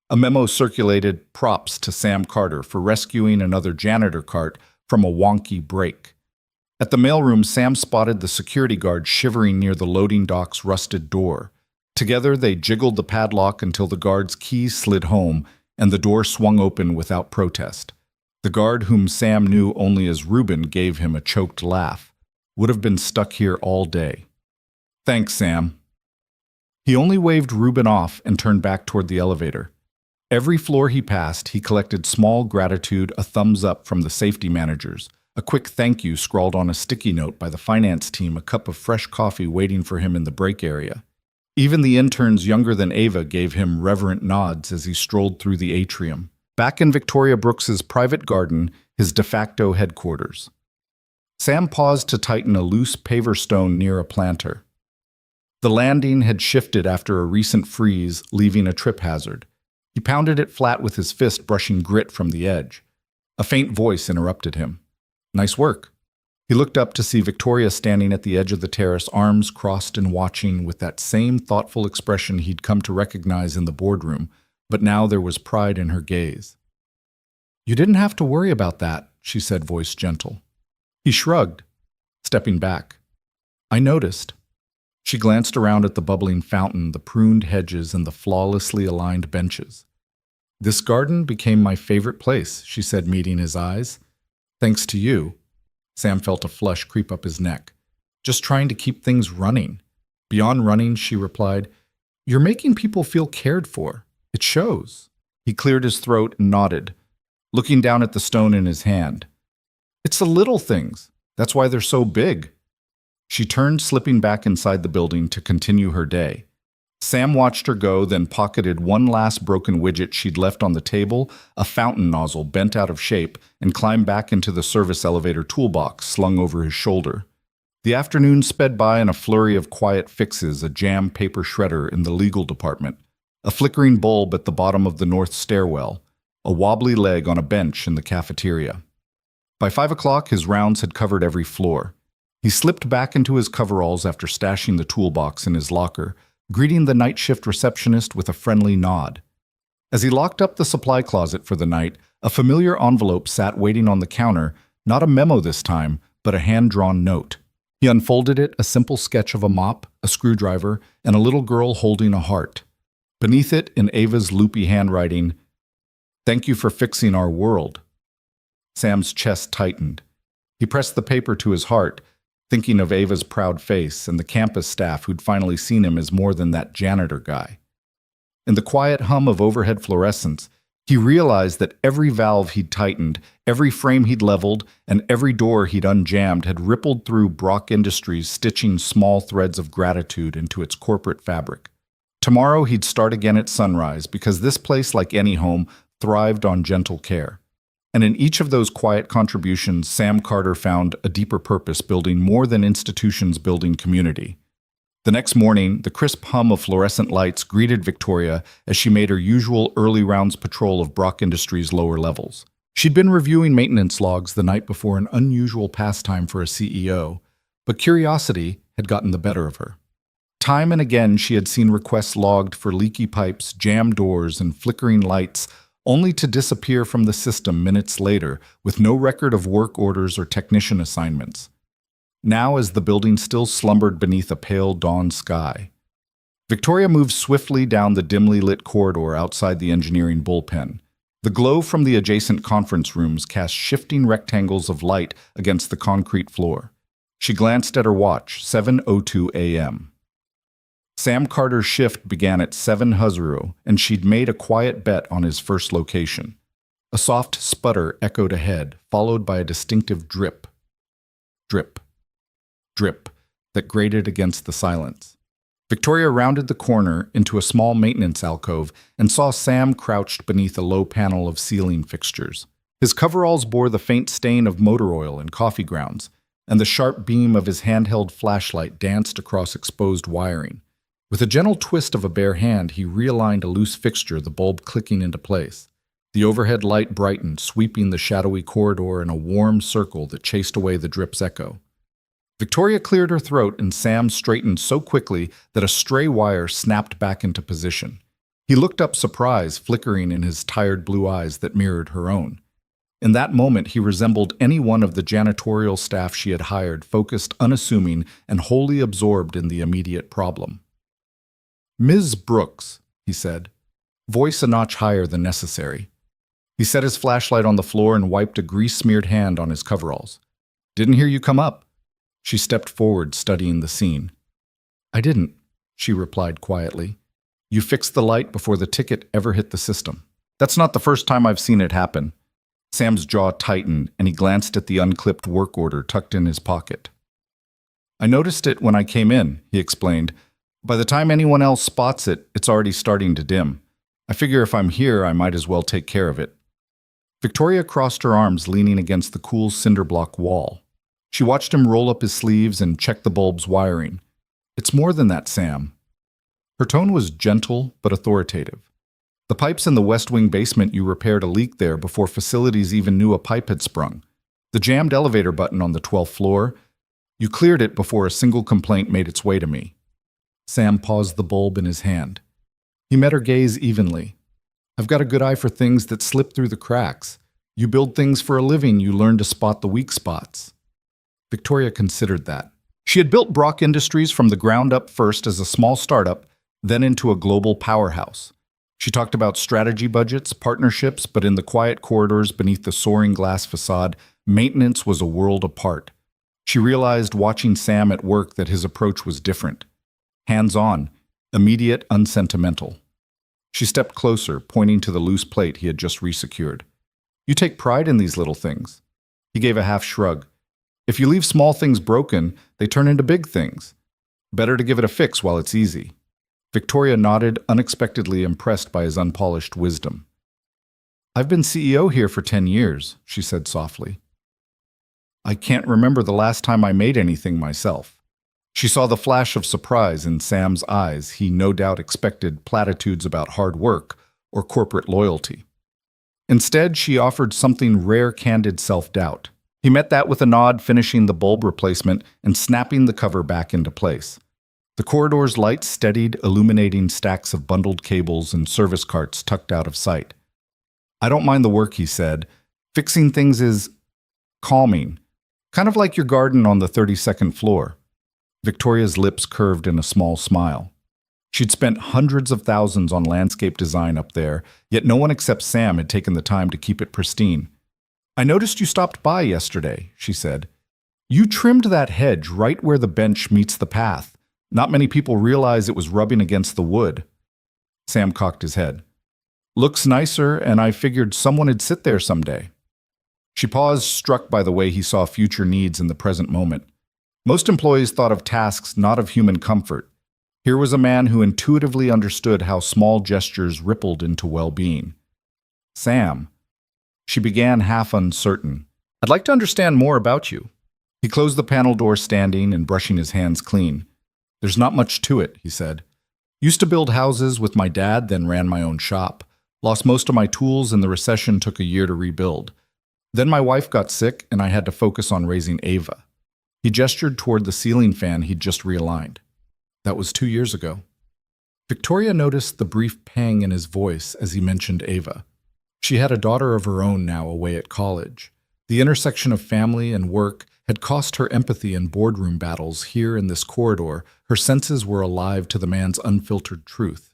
A memo circulated, props to Sam Carter for rescuing another janitor cart from a wonky break. At the mailroom, Sam spotted the security guard shivering near the loading dock's rusted door. Together, they jiggled the padlock until the guard's keys slid home and the door swung open without protest. The guard, whom Sam knew only as Reuben, gave him a choked laugh. Would have been stuck here all day. Thanks, Sam. He only waved Reuben off and turned back toward the elevator. Every floor he passed, he collected small gratitude, a thumbs up from the safety managers, a quick thank you scrawled on a sticky note by the finance team, a cup of fresh coffee waiting for him in the break area. Even the interns younger than Ava gave him reverent nods as he strolled through the atrium, back in Victoria Brooks's private garden, his de facto headquarters. Sam paused to tighten a loose paver stone near a planter. The landing had shifted after a recent freeze, leaving a trip hazard. He pounded it flat with his fist, brushing grit from the edge. A faint voice interrupted him. Nice work. He looked up to see Victoria standing at the edge of the terrace, arms crossed and watching with that same thoughtful expression he'd come to recognize in the boardroom, but now there was pride in her gaze. You didn't have to worry about that, she said, voice gentle. He shrugged, stepping back. I noticed. She glanced around at the bubbling fountain, the pruned hedges, and the flawlessly aligned benches. This garden became my favorite place, she said, meeting his eyes. Thanks to you. Sam felt a flush creep up his neck. Just trying to keep things running. Beyond running, she replied, you're making people feel cared for. It shows. He cleared his throat and nodded, looking down at the stone in his hand. It's the little things. That's why they're so big. She turned, slipping back inside the building to continue her day. Sam watched her go, then pocketed one last broken widget she'd left on the table, a fountain nozzle bent out of shape, and climbed back into the service elevator toolbox slung over his shoulder. The afternoon sped by in a flurry of quiet fixes, a jam paper shredder in the legal department, a flickering bulb at the bottom of the north stairwell, a wobbly leg on a bench in the cafeteria. By 5 o'clock, his rounds had covered every floor. He slipped back into his coveralls after stashing the toolbox in his locker, greeting the night shift receptionist with a friendly nod. As he locked up the supply closet for the night, a familiar envelope sat waiting on the counter, not a memo this time, but a hand-drawn note. He unfolded it, a simple sketch of a mop, a screwdriver, and a little girl holding a heart. Beneath it, in Ava's loopy handwriting, "Thank you for fixing our world." Sam's chest tightened. He pressed the paper to his heart, thinking of Ava's proud face and the campus staff who'd finally seen him as more than that janitor guy. In the quiet hum of overhead fluorescence, he realized that every valve he'd tightened, every frame he'd leveled, and every door he'd unjammed had rippled through Brock Industries, stitching small threads of gratitude into its corporate fabric. Tomorrow he'd start again at sunrise, because this place, like any home, thrived on gentle care. And in each of those quiet contributions, Sam Carter found a deeper purpose, building more than institutions, building community. The next morning, the crisp hum of fluorescent lights greeted Victoria as she made her usual early rounds patrol of Brock Industries' lower levels. She'd been reviewing maintenance logs the night before, an unusual pastime for a CEO, but curiosity had gotten the better of her. Time and again, she had seen requests logged for leaky pipes, jammed doors, and flickering lights, only to disappear from the system minutes later with no record of work orders or technician assignments. Now, as the building still slumbered beneath a pale dawn sky, Victoria moved swiftly down the dimly lit corridor outside the engineering bullpen. The glow from the adjacent conference rooms cast shifting rectangles of light against the concrete floor. She glanced at her watch, 7:02 a.m. Sam Carter's shift began at 7:00, and she'd made a quiet bet on his first location. A soft sputter echoed ahead, followed by a distinctive drip, drip, drip that grated against the silence. Victoria rounded the corner into a small maintenance alcove and saw Sam crouched beneath a low panel of ceiling fixtures. His coveralls bore the faint stain of motor oil and coffee grounds, and the sharp beam of his handheld flashlight danced across exposed wiring. With a gentle twist of a bare hand, he realigned a loose fixture, the bulb clicking into place. The overhead light brightened, sweeping the shadowy corridor in a warm circle that chased away the drip's echo. Victoria cleared her throat, and Sam straightened so quickly that a stray wire snapped back into position. He looked up, surprise flickering in his tired blue eyes that mirrored her own. In that moment, he resembled any one of the janitorial staff she had hired, focused, unassuming, and wholly absorbed in the immediate problem. "Ms. Brooks," he said, voice a notch higher than necessary. He set his flashlight on the floor and wiped a grease-smeared hand on his coveralls. "Didn't hear you come up." She stepped forward, studying the scene. "I didn't," she replied quietly. "You fixed the light before the ticket ever hit the system." "That's not the first time I've seen it happen." Sam's jaw tightened, and he glanced at the unclipped work order tucked in his pocket. "I noticed it when I came in," he explained. "By the time anyone else spots it, it's already starting to dim. I figure if I'm here, I might as well take care of it." Victoria crossed her arms, leaning against the cool cinder block wall. She watched him roll up his sleeves and check the bulb's wiring. "It's more than that, Sam." Her tone was gentle but authoritative. "The pipes in the West Wing basement, you repaired a leak there before facilities even knew a pipe had sprung. The jammed elevator button on the 12th floor, you cleared it before a single complaint made its way to me." Sam paused the bulb in his hand. He met her gaze evenly. "I've got a good eye for things that slip through the cracks. You build things for a living, you learn to spot the weak spots." Victoria considered that. She had built Brock Industries from the ground up, first as a small startup, then into a global powerhouse. She talked about strategy budgets, partnerships, but in the quiet corridors beneath the soaring glass facade, maintenance was a world apart. She realized watching Sam at work that his approach was different. Hands-on, immediate, unsentimental. She stepped closer, pointing to the loose plate he had just resecured. "You take pride in these little things." He gave a half shrug. "If you leave small things broken, they turn into big things. Better to give it a fix while it's easy." Victoria nodded, unexpectedly impressed by his unpolished wisdom. "I've been CEO here for 10 years, she said softly. "I can't remember the last time I made anything myself." She saw the flash of surprise in Sam's eyes. He no doubt expected platitudes about hard work or corporate loyalty. Instead, she offered something rare, candid self-doubt. He met that with a nod, finishing the bulb replacement and snapping the cover back into place. The corridor's lights steadied, illuminating stacks of bundled cables and service carts tucked out of sight. "I don't mind the work," he said. "Fixing things is calming, kind of like your garden on the 32nd floor." Victoria's lips curved in a small smile. She'd spent hundreds of thousands on landscape design up there, yet no one except Sam had taken the time to keep it pristine. "I noticed you stopped by yesterday," she said. "You trimmed that hedge right where the bench meets the path. Not many people realize it was rubbing against the wood." Sam cocked his head. "Looks nicer, and I figured someone would sit there someday." She paused, struck by the way he saw future needs in the present moment. Most employees thought of tasks, not of human comfort. Here was a man who intuitively understood how small gestures rippled into well-being. "Sam," she began, half uncertain, "I'd like to understand more about you." He closed the panel door, standing and brushing his hands clean. "There's not much to it," he said. "Used to build houses with my dad, then ran my own shop. Lost most of my tools and the recession took a year to rebuild. Then my wife got sick and I had to focus on raising Ava." He gestured toward the ceiling fan he'd just realigned. "That was 2 years ago." Victoria noticed the brief pang in his voice as he mentioned Ava. She had a daughter of her own now away at college. The intersection of family and work had cost her empathy in boardroom battles. Here in this corridor, her senses were alive to the man's unfiltered truth.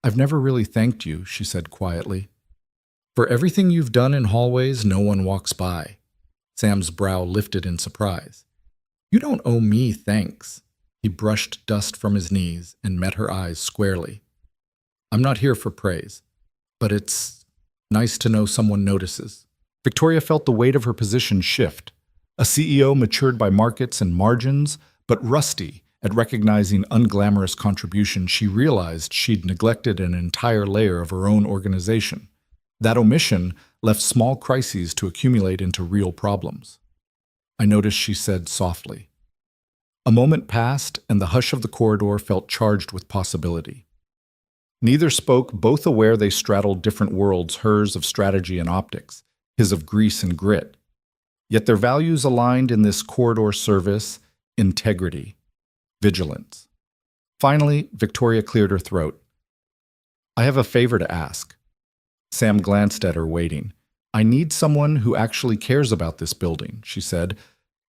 "I've never really thanked you," she said quietly. "For everything you've done in hallways no one walks by." Sam's brow lifted in surprise. "You don't owe me thanks." He brushed dust from his knees and met her eyes squarely. "I'm not here for praise, but it's nice to know someone notices." Victoria felt the weight of her position shift. A CEO matured by markets and margins, but rusty at recognizing unglamorous contribution. She realized she'd neglected an entire layer of her own organization. That omission left small crises to accumulate into real problems. "I noticed," she said softly. A moment passed, and the hush of the corridor felt charged with possibility. Neither spoke, both aware they straddled different worlds, hers of strategy and optics, his of grease and grit. Yet their values aligned in this corridor: service, integrity, vigilance. Finally, Victoria cleared her throat. "I have a favor to ask." Sam glanced at her, waiting. I need someone who actually cares about this building, she said.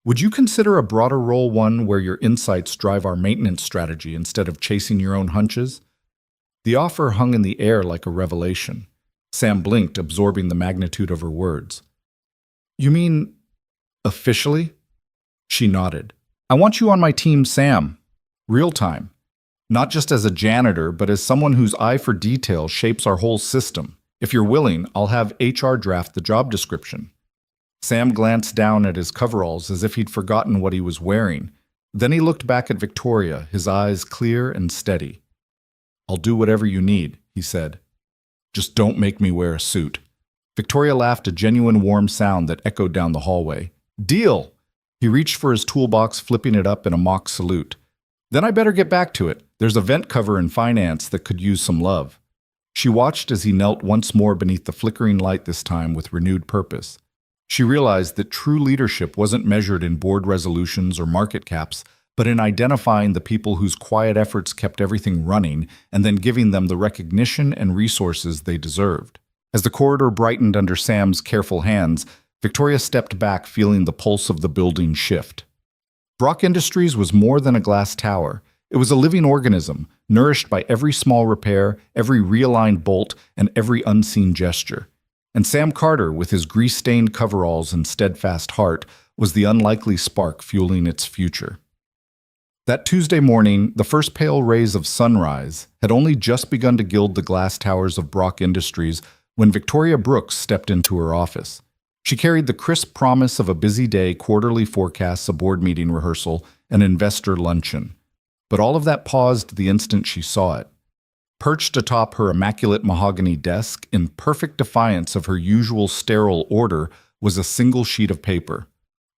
Would you consider a broader role one where your insights drive our maintenance strategy instead of chasing your own hunches? The offer hung in the air like a revelation. Sam blinked, absorbing the magnitude of her words. You mean, officially? She nodded. I want you on my team, Sam. Real time. Not just as a janitor, but as someone whose eye for detail shapes our whole system. If you're willing, I'll have HR draft the job description. Sam glanced down at his coveralls as if he'd forgotten what he was wearing. Then he looked back at Victoria, his eyes clear and steady. I'll do whatever you need, he said. Just don't make me wear a suit. Victoria laughed, a genuine warm sound that echoed down the hallway. Deal! He reached for his toolbox, flipping it up in a mock salute. Then I better get back to it. There's a vent cover in finance that could use some love. She watched as he knelt once more beneath the flickering light, this time with renewed purpose. She realized that true leadership wasn't measured in board resolutions or market caps, but in identifying the people whose quiet efforts kept everything running and then giving them the recognition and resources they deserved. As the corridor brightened under Sam's careful hands, Victoria stepped back, feeling the pulse of the building shift. Brock Industries was more than a glass tower. It was a living organism, nourished by every small repair, every realigned bolt, and every unseen gesture. And Sam Carter, with his grease-stained coveralls and steadfast heart, was the unlikely spark fueling its future. That Tuesday morning, the first pale rays of sunrise had only just begun to gild the glass towers of Brock Industries when Victoria Brooks stepped into her office. She carried the crisp promise of a busy day, quarterly forecasts, a board meeting rehearsal, an investor luncheon. But all of that paused the instant she saw it. Perched atop her immaculate mahogany desk, in perfect defiance of her usual sterile order, was a single sheet of paper.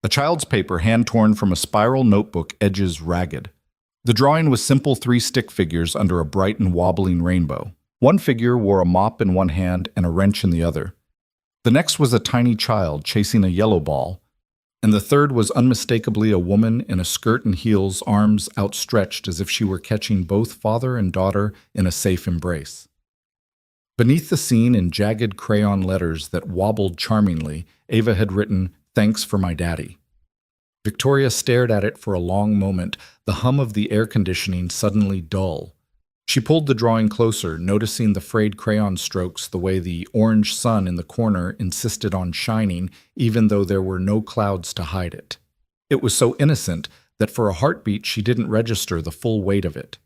A child's paper, hand-torn from a spiral notebook, edges ragged. The drawing was simple 3 stick figures under a bright and wobbling rainbow. One figure wore a mop in one hand and a wrench in the other. The next was a tiny child chasing a yellow ball, and the third was unmistakably a woman in a skirt and heels, arms outstretched as if she were catching both father and daughter in a safe embrace. Beneath the scene, in jagged crayon letters that wobbled charmingly, Ava had written, "Thanks for my daddy." Victoria stared at it for a long moment, the hum of the air conditioning suddenly dull. She pulled the drawing closer, noticing the frayed crayon strokes, the way the orange sun in the corner insisted on shining, even though there were no clouds to hide it. It was so innocent that for a heartbeat she didn't register the full weight of it.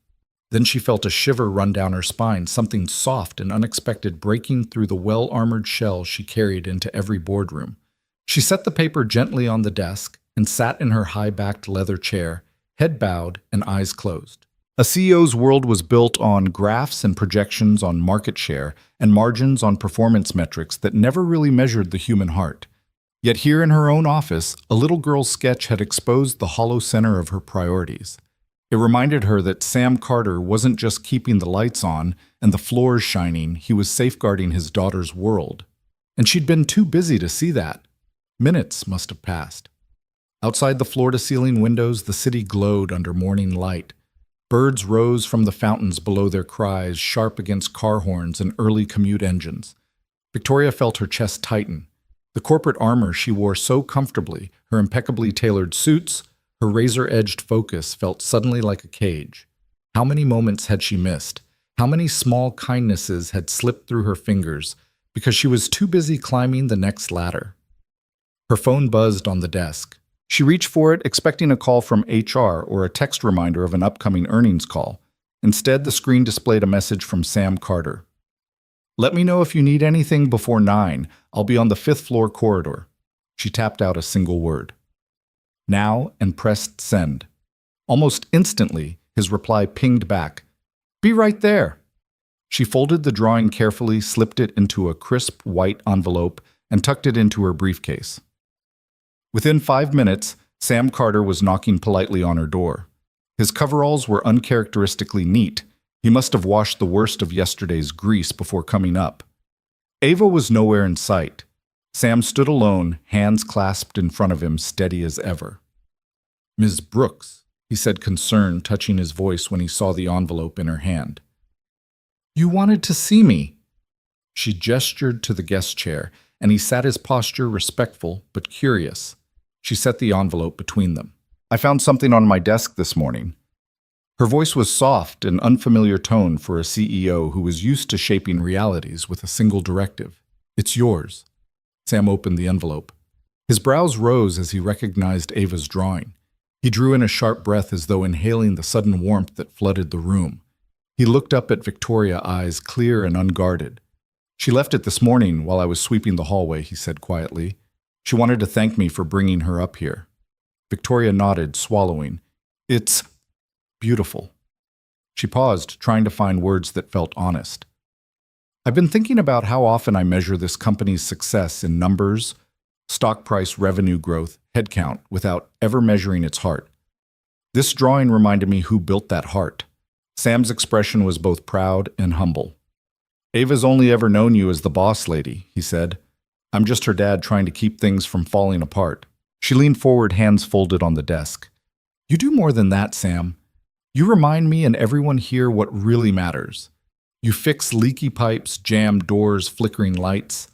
Then she felt a shiver run down her spine, something soft and unexpected breaking through the well-armored shell she carried into every boardroom. She set the paper gently on the desk and sat in her high-backed leather chair, head bowed and eyes closed. A CEO's world was built on graphs and projections on market share and margins on performance metrics that never really measured the human heart. Yet here in her own office, a little girl's sketch had exposed the hollow center of her priorities. It reminded her that Sam Carter wasn't just keeping the lights on and the floors shining, he was safeguarding his daughter's world. And she'd been too busy to see that. Minutes must have passed. Outside the floor-to-ceiling windows, the city glowed under morning light. Birds rose from the fountains below, their cries sharp against car horns and early commute engines. Victoria felt her chest tighten. The corporate armor she wore so comfortably, her impeccably tailored suits, her razor-edged focus felt suddenly like a cage. How many moments had she missed? How many small kindnesses had slipped through her fingers because she was too busy climbing the next ladder? Her phone buzzed on the desk. She reached for it, expecting a call from HR or a text reminder of an upcoming earnings call. Instead, the screen displayed a message from Sam Carter. "Let me know if you need anything before 9. I'll be on the 5th floor corridor." She tapped out a single word. "Now," and pressed send. Almost instantly, his reply pinged back. "Be right there." She folded the drawing carefully, slipped it into a crisp white envelope, and tucked it into her briefcase. Within 5 minutes, Sam Carter was knocking politely on her door. His coveralls were uncharacteristically neat. He must have washed the worst of yesterday's grease before coming up. Ava was nowhere in sight. Sam stood alone, hands clasped in front of him, steady as ever. "Ms. Brooks," he said, concern touching his voice when he saw the envelope in her hand. "You wanted to see me." She gestured to the guest chair, and he sat his posture respectful but curious. She set the envelope between them. I found something on my desk this morning. Her voice was soft, an unfamiliar tone for a CEO who was used to shaping realities with a single directive. It's yours. Sam opened the envelope. His brows rose as he recognized Ava's drawing. He drew in a sharp breath as though inhaling the sudden warmth that flooded the room. He looked up at Victoria, eyes clear and unguarded. She left it this morning while I was sweeping the hallway, he said quietly. She wanted to thank me for bringing her up here. Victoria nodded, swallowing. It's beautiful. She paused, trying to find words that felt honest. I've been thinking about how often I measure this company's success in numbers, stock price, revenue growth, headcount, without ever measuring its heart. This drawing reminded me who built that heart. Sam's expression was both proud and humble. Ava's only ever known you as the boss lady, he said. I'm just her dad trying to keep things from falling apart. She leaned forward, hands folded on the desk. You do more than that, Sam. You remind me and everyone here what really matters. You fix leaky pipes, jammed doors, flickering lights.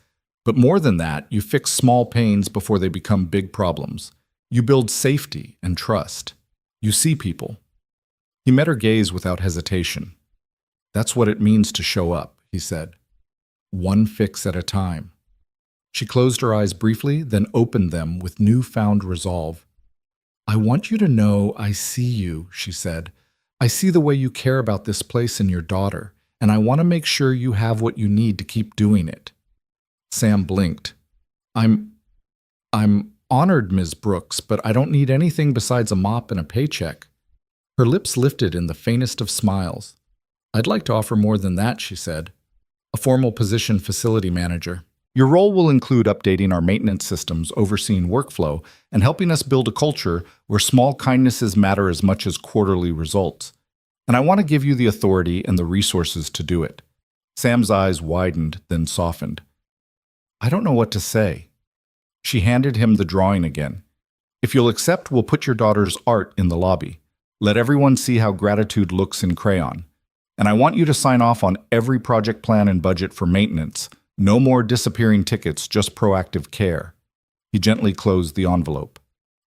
But more than that, you fix small pains before they become big problems. You build safety and trust. You see people. He met her gaze without hesitation. That's what it means to show up, he said. One fix at a time. She closed her eyes briefly, then opened them with newfound resolve. I want you to know I see you, she said. I see the way you care about this place and your daughter, and I want to make sure you have what you need to keep doing it. Sam blinked. I'm honored, Ms. Brooks, but I don't need anything besides a mop and a paycheck. Her lips lifted in the faintest of smiles. I'd like to offer more than that, she said. A formal position, facility manager. Your role will include updating our maintenance systems, overseeing workflow, and helping us build a culture where small kindnesses matter as much as quarterly results. And I want to give you the authority and the resources to do it. Sam's eyes widened, then softened. I don't know what to say. She handed him the drawing again. If you'll accept, we'll put your daughter's art in the lobby. Let everyone see how gratitude looks in crayon. And I want you to sign off on every project plan and budget for maintenance. No more disappearing tickets, just proactive care. He gently closed the envelope.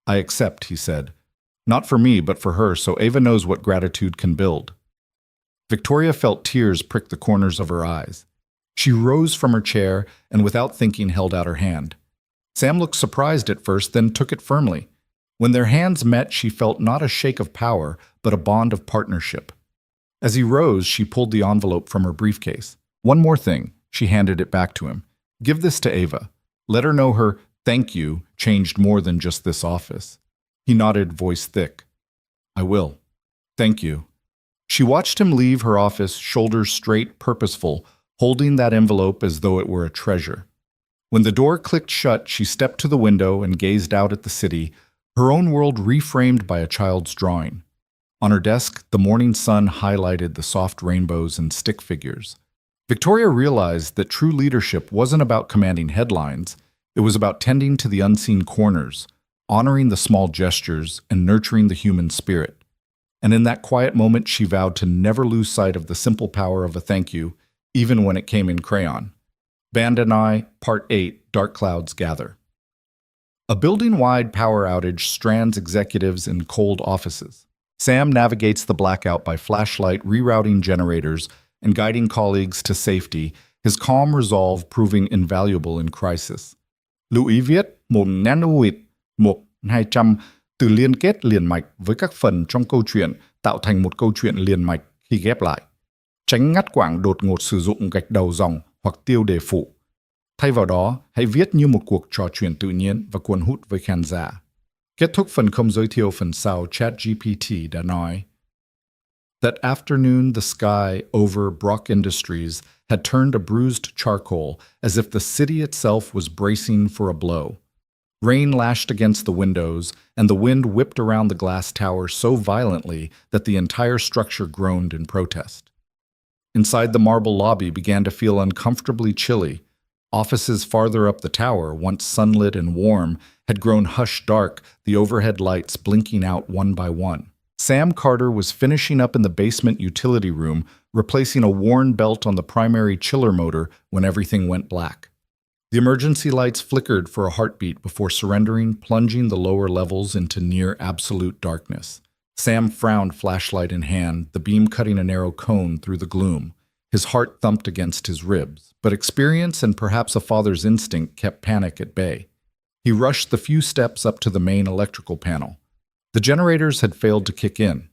I accept, he said. Not for me, but for her, so Ava knows what gratitude can build. Victoria felt tears prick the corners of her eyes. She rose from her chair and without thinking held out her hand. Sam looked surprised at first, then took it firmly. When their hands met, she felt not a shake of power, but a bond of partnership. As he rose, she pulled the envelope from her briefcase. One more thing, she handed it back to him. Give this to Ava. Let her know her thank you changed more than just this office. He nodded, voice thick. I will. Thank you. She watched him leave her office, shoulders straight, purposeful, holding that envelope as though it were a treasure. When the door clicked shut, she stepped to the window and gazed out at the city, her own world reframed by a child's drawing. On her desk, the morning sun highlighted the soft rainbows and stick figures. Victoria realized that true leadership wasn't about commanding headlines. It was about tending to the unseen corners, honoring the small gestures, and nurturing the human spirit. And in that quiet moment, she vowed to never lose sight of the simple power of a thank you, even when it came in crayon. Band and I, Part 8, Dark Clouds Gather. A building-wide power outage strands executives in cold offices. Sam navigates the blackout by flashlight, rerouting generators, and guiding colleagues to safety, his calm resolve proving invaluable in crisis. Lưu ý viết một nanoid 1-200 từ liên kết liền mạch với các phần trong câu chuyện tạo thành một câu chuyện liền mạch khi ghép lại. Tránh ngắt quãng đột ngột sử dụng gạch đầu dòng hoặc tiêu đề phụ. Thay vào đó, hãy viết như một cuộc trò chuyện tự nhiên và cuốn hút với khán giả. Kết thúc phần không giới thiệu phần sau, ChatGPT đã nói. That afternoon, the sky over Brock Industries had turned a bruised charcoal as if the city itself was bracing for a blow. Rain lashed against the windows, and the wind whipped around the glass tower so violently that the entire structure groaned in protest. Inside, the marble lobby began to feel uncomfortably chilly. Offices farther up the tower, once sunlit and warm, had grown hush dark, the overhead lights blinking out one by one. Sam Carter was finishing up in the basement utility room, replacing a worn belt on the primary chiller motor when everything went black. The emergency lights flickered for a heartbeat before surrendering, plunging the lower levels into near absolute darkness. Sam frowned, flashlight in hand, the beam cutting a narrow cone through the gloom. His heart thumped against his ribs, but experience and perhaps a father's instinct kept panic at bay. He rushed the few steps up to the main electrical panel. The generators had failed to kick in.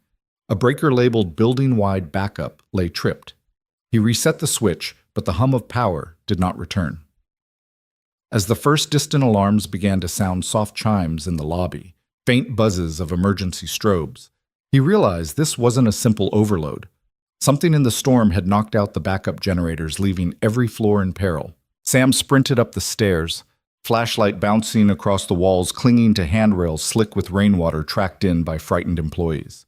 A breaker labeled building-wide backup lay tripped. He reset the switch, but the hum of power did not return. As the first distant alarms began to sound soft chimes in the lobby, faint buzzes of emergency strobes, he realized this wasn't a simple overload. Something in the storm had knocked out the backup generators, leaving every floor in peril. Sam sprinted up the stairs, flashlight bouncing across the walls, clinging to handrails slick with rainwater tracked in by frightened employees.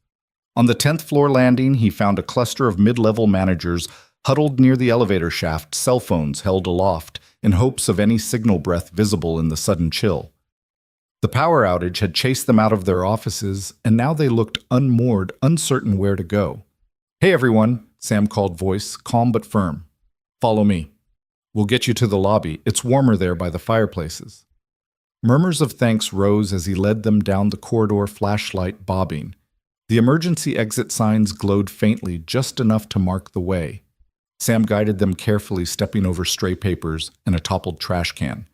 On the 10th floor landing, he found a cluster of mid-level managers huddled near the elevator shaft, cell phones held aloft, in hopes of any signal breath visible in the sudden chill. The power outage had chased them out of their offices, and now they looked unmoored, uncertain where to go. "Hey everyone," Sam called, voice calm but firm. "Follow me. We'll get you to the lobby. It's warmer there by the fireplaces." Murmurs of thanks rose as he led them down the corridor, flashlight bobbing. The emergency exit signs glowed faintly, just enough to mark the way. Sam guided them carefully, stepping over stray papers and a toppled trash can.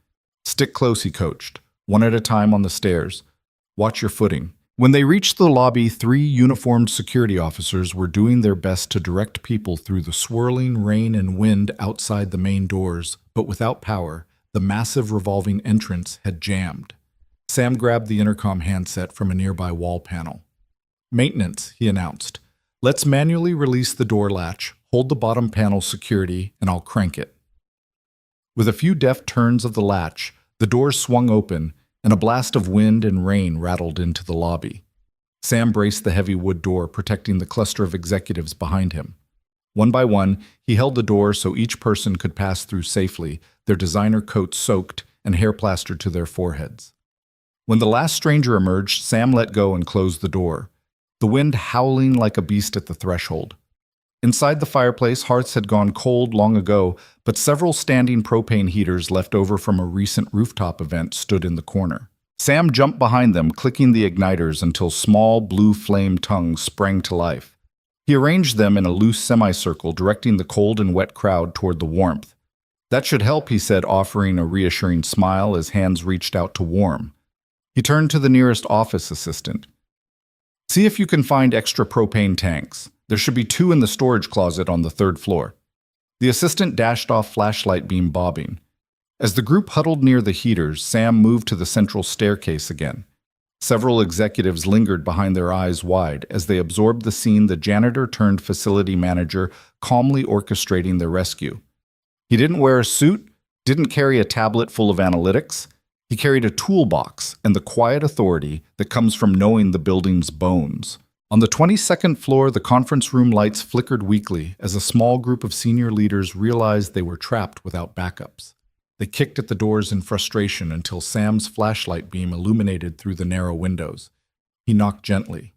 "Stick close," he coached, one at a time on the stairs. "Watch your footing." When they reached the lobby, 3 uniformed security officers were doing their best to direct people through the swirling rain and wind outside the main doors, but without power, the massive revolving entrance had jammed. Sam grabbed the intercom handset from a nearby wall panel. "Maintenance," he announced. "Let's manually release the door latch, hold the bottom panel security, and I'll crank it." With a few deft turns of the latch, the doors swung open, and a blast of wind and rain rattled into the lobby. Sam braced the heavy wood door, protecting the cluster of executives behind him. One by one, he held the door so each person could pass through safely, their designer coats soaked and hair plastered to their foreheads. When the last stranger emerged, Sam let go and closed the door, the wind howling like a beast at the threshold. Inside the fireplace, hearths had gone cold long ago, but several standing propane heaters left over from a recent rooftop event stood in the corner. Sam jumped behind them, clicking the igniters until small blue flame tongues sprang to life. He arranged them in a loose semicircle, directing the cold and wet crowd toward the warmth. "That should help," he said, offering a reassuring smile as hands reached out to warm. He turned to the nearest office assistant. "See if you can find extra propane tanks. There should be 2 in the storage closet on the 3rd floor." The assistant dashed off, flashlight beam bobbing. As the group huddled near the heaters, Sam moved to the central staircase again. Several executives lingered behind, their eyes wide. As they absorbed the scene, the janitor turned facility manager, calmly orchestrating their rescue. He didn't wear a suit, didn't carry a tablet full of analytics. He carried a toolbox and the quiet authority that comes from knowing the building's bones. On the 22nd floor, the conference room lights flickered weakly as a small group of senior leaders realized they were trapped without backups. They kicked at the doors in frustration until Sam's flashlight beam illuminated through the narrow windows. He knocked gently.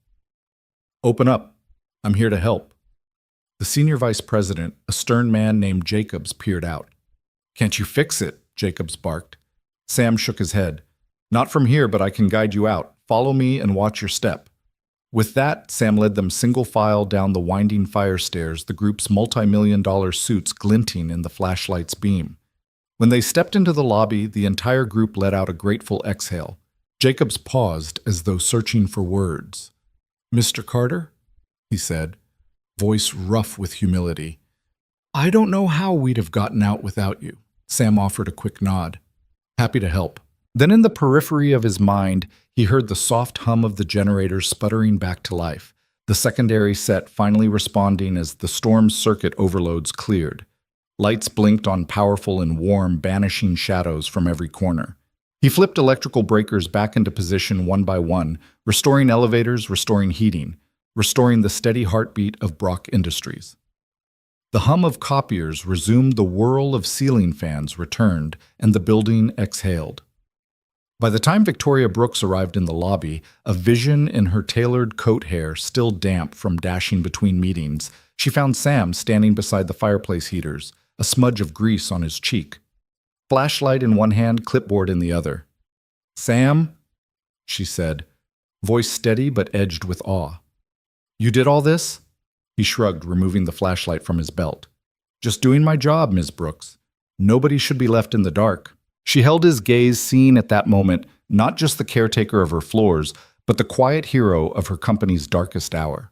"Open up. I'm here to help." The senior vice president, a stern man named Jacobs, peered out. "Can't you fix it?" Jacobs barked. Sam shook his head. "Not from here, but I can guide you out. Follow me and watch your step." With that, Sam led them single file down the winding fire stairs, the group's multi-million-dollar suits glinting in the flashlight's beam. When they stepped into the lobby, the entire group let out a grateful exhale. Jacobs paused as though searching for words. "Mr. Carter?" he said, voice rough with humility. "I don't know how we'd have gotten out without you." Sam offered a quick nod. "Happy to help." Then in the periphery of his mind, he heard the soft hum of the generator sputtering back to life, the secondary set finally responding as the storm's circuit overloads cleared. Lights blinked on powerful and warm, banishing shadows from every corner. He flipped electrical breakers back into position one by one, restoring elevators, restoring heating, restoring the steady heartbeat of Brock Industries. The hum of copiers resumed, the whirl of ceiling fans returned, and the building exhaled. By the time Victoria Brooks arrived in the lobby, a vision in her tailored coat hair still damp from dashing between meetings, she found Sam standing beside the fireplace heaters, a smudge of grease on his cheek. Flashlight in one hand, clipboard in the other. "Sam," she said, voice steady but edged with awe. "You did all this?" He shrugged, removing the flashlight from his belt. "Just doing my job, Ms. Brooks. Nobody should be left in the dark." She held his gaze, seeing at that moment not just the caretaker of her floors, but the quiet hero of her company's darkest hour.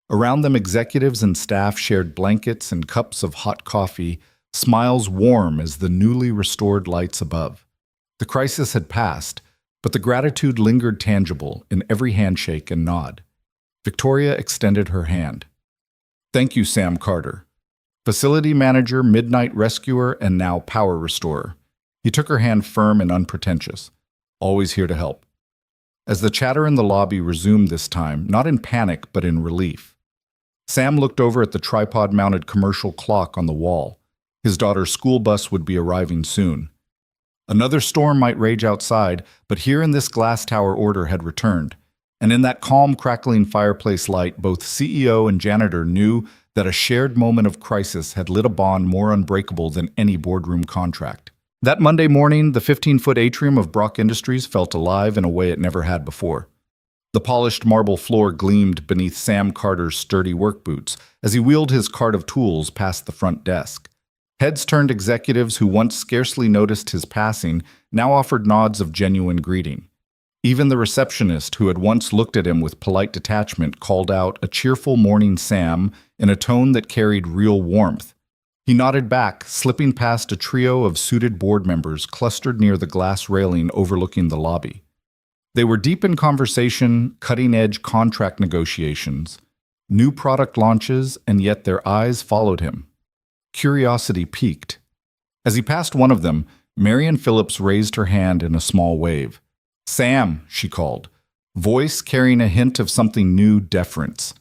Around them, executives and staff shared blankets and cups of hot coffee, smiles warm as the newly restored lights above. The crisis had passed, but the gratitude lingered tangible in every handshake and nod. Victoria extended her hand. "Thank you, Sam Carter. Facility manager, midnight rescuer, and now power restorer." He took her hand firm and unpretentious. "Always here to help." As the chatter in the lobby resumed this time, not in panic but in relief, Sam looked over at the tripod-mounted commercial clock on the wall. His daughter's school bus would be arriving soon. Another storm might rage outside, but here in this glass tower order had returned. And in that calm, crackling fireplace light, both CEO and janitor knew that a shared moment of crisis had lit a bond more unbreakable than any boardroom contract. That Monday morning, the 15-foot atrium of Brock Industries felt alive in a way it never had before. The polished marble floor gleamed beneath Sam Carter's sturdy work boots as he wheeled his cart of tools past the front desk. Heads turned executives who once scarcely noticed his passing now offered nods of genuine greeting. Even the receptionist, who had once looked at him with polite detachment, called out a cheerful "Morning, Sam" in a tone that carried real warmth. He nodded back, slipping past a trio of suited board members clustered near the glass railing overlooking the lobby. They were deep in conversation, cutting-edge contract negotiations, new product launches, and yet their eyes followed him. Curiosity piqued. As he passed one of them, Marian Phillips raised her hand in a small wave. "Sam," she called, voice carrying a hint of something new, deference.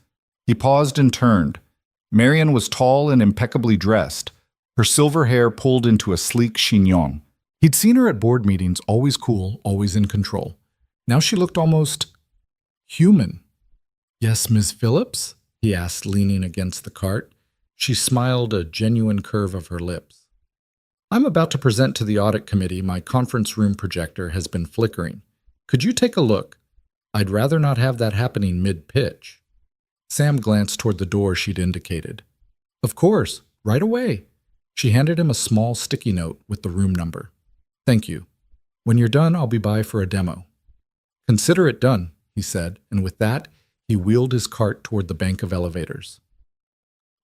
He paused and turned. Marian was tall and impeccably dressed, her silver hair pulled into a sleek chignon. He'd seen her at board meetings, always cool, always in control. Now she looked almost human. "Yes, Ms. Phillips?" he asked, leaning against the cart. She smiled, a genuine curve of her lips. "I'm about to present to the audit committee. My conference room projector has been flickering. Could you take a look? I'd rather not have that happening mid-pitch." Sam glanced toward the door she'd indicated. "Of course, right away." She handed him a small sticky note with the room number. "Thank you. When you're done, I'll be by for a demo." "Consider it done," he said, and with that, he wheeled his cart toward the bank of elevators.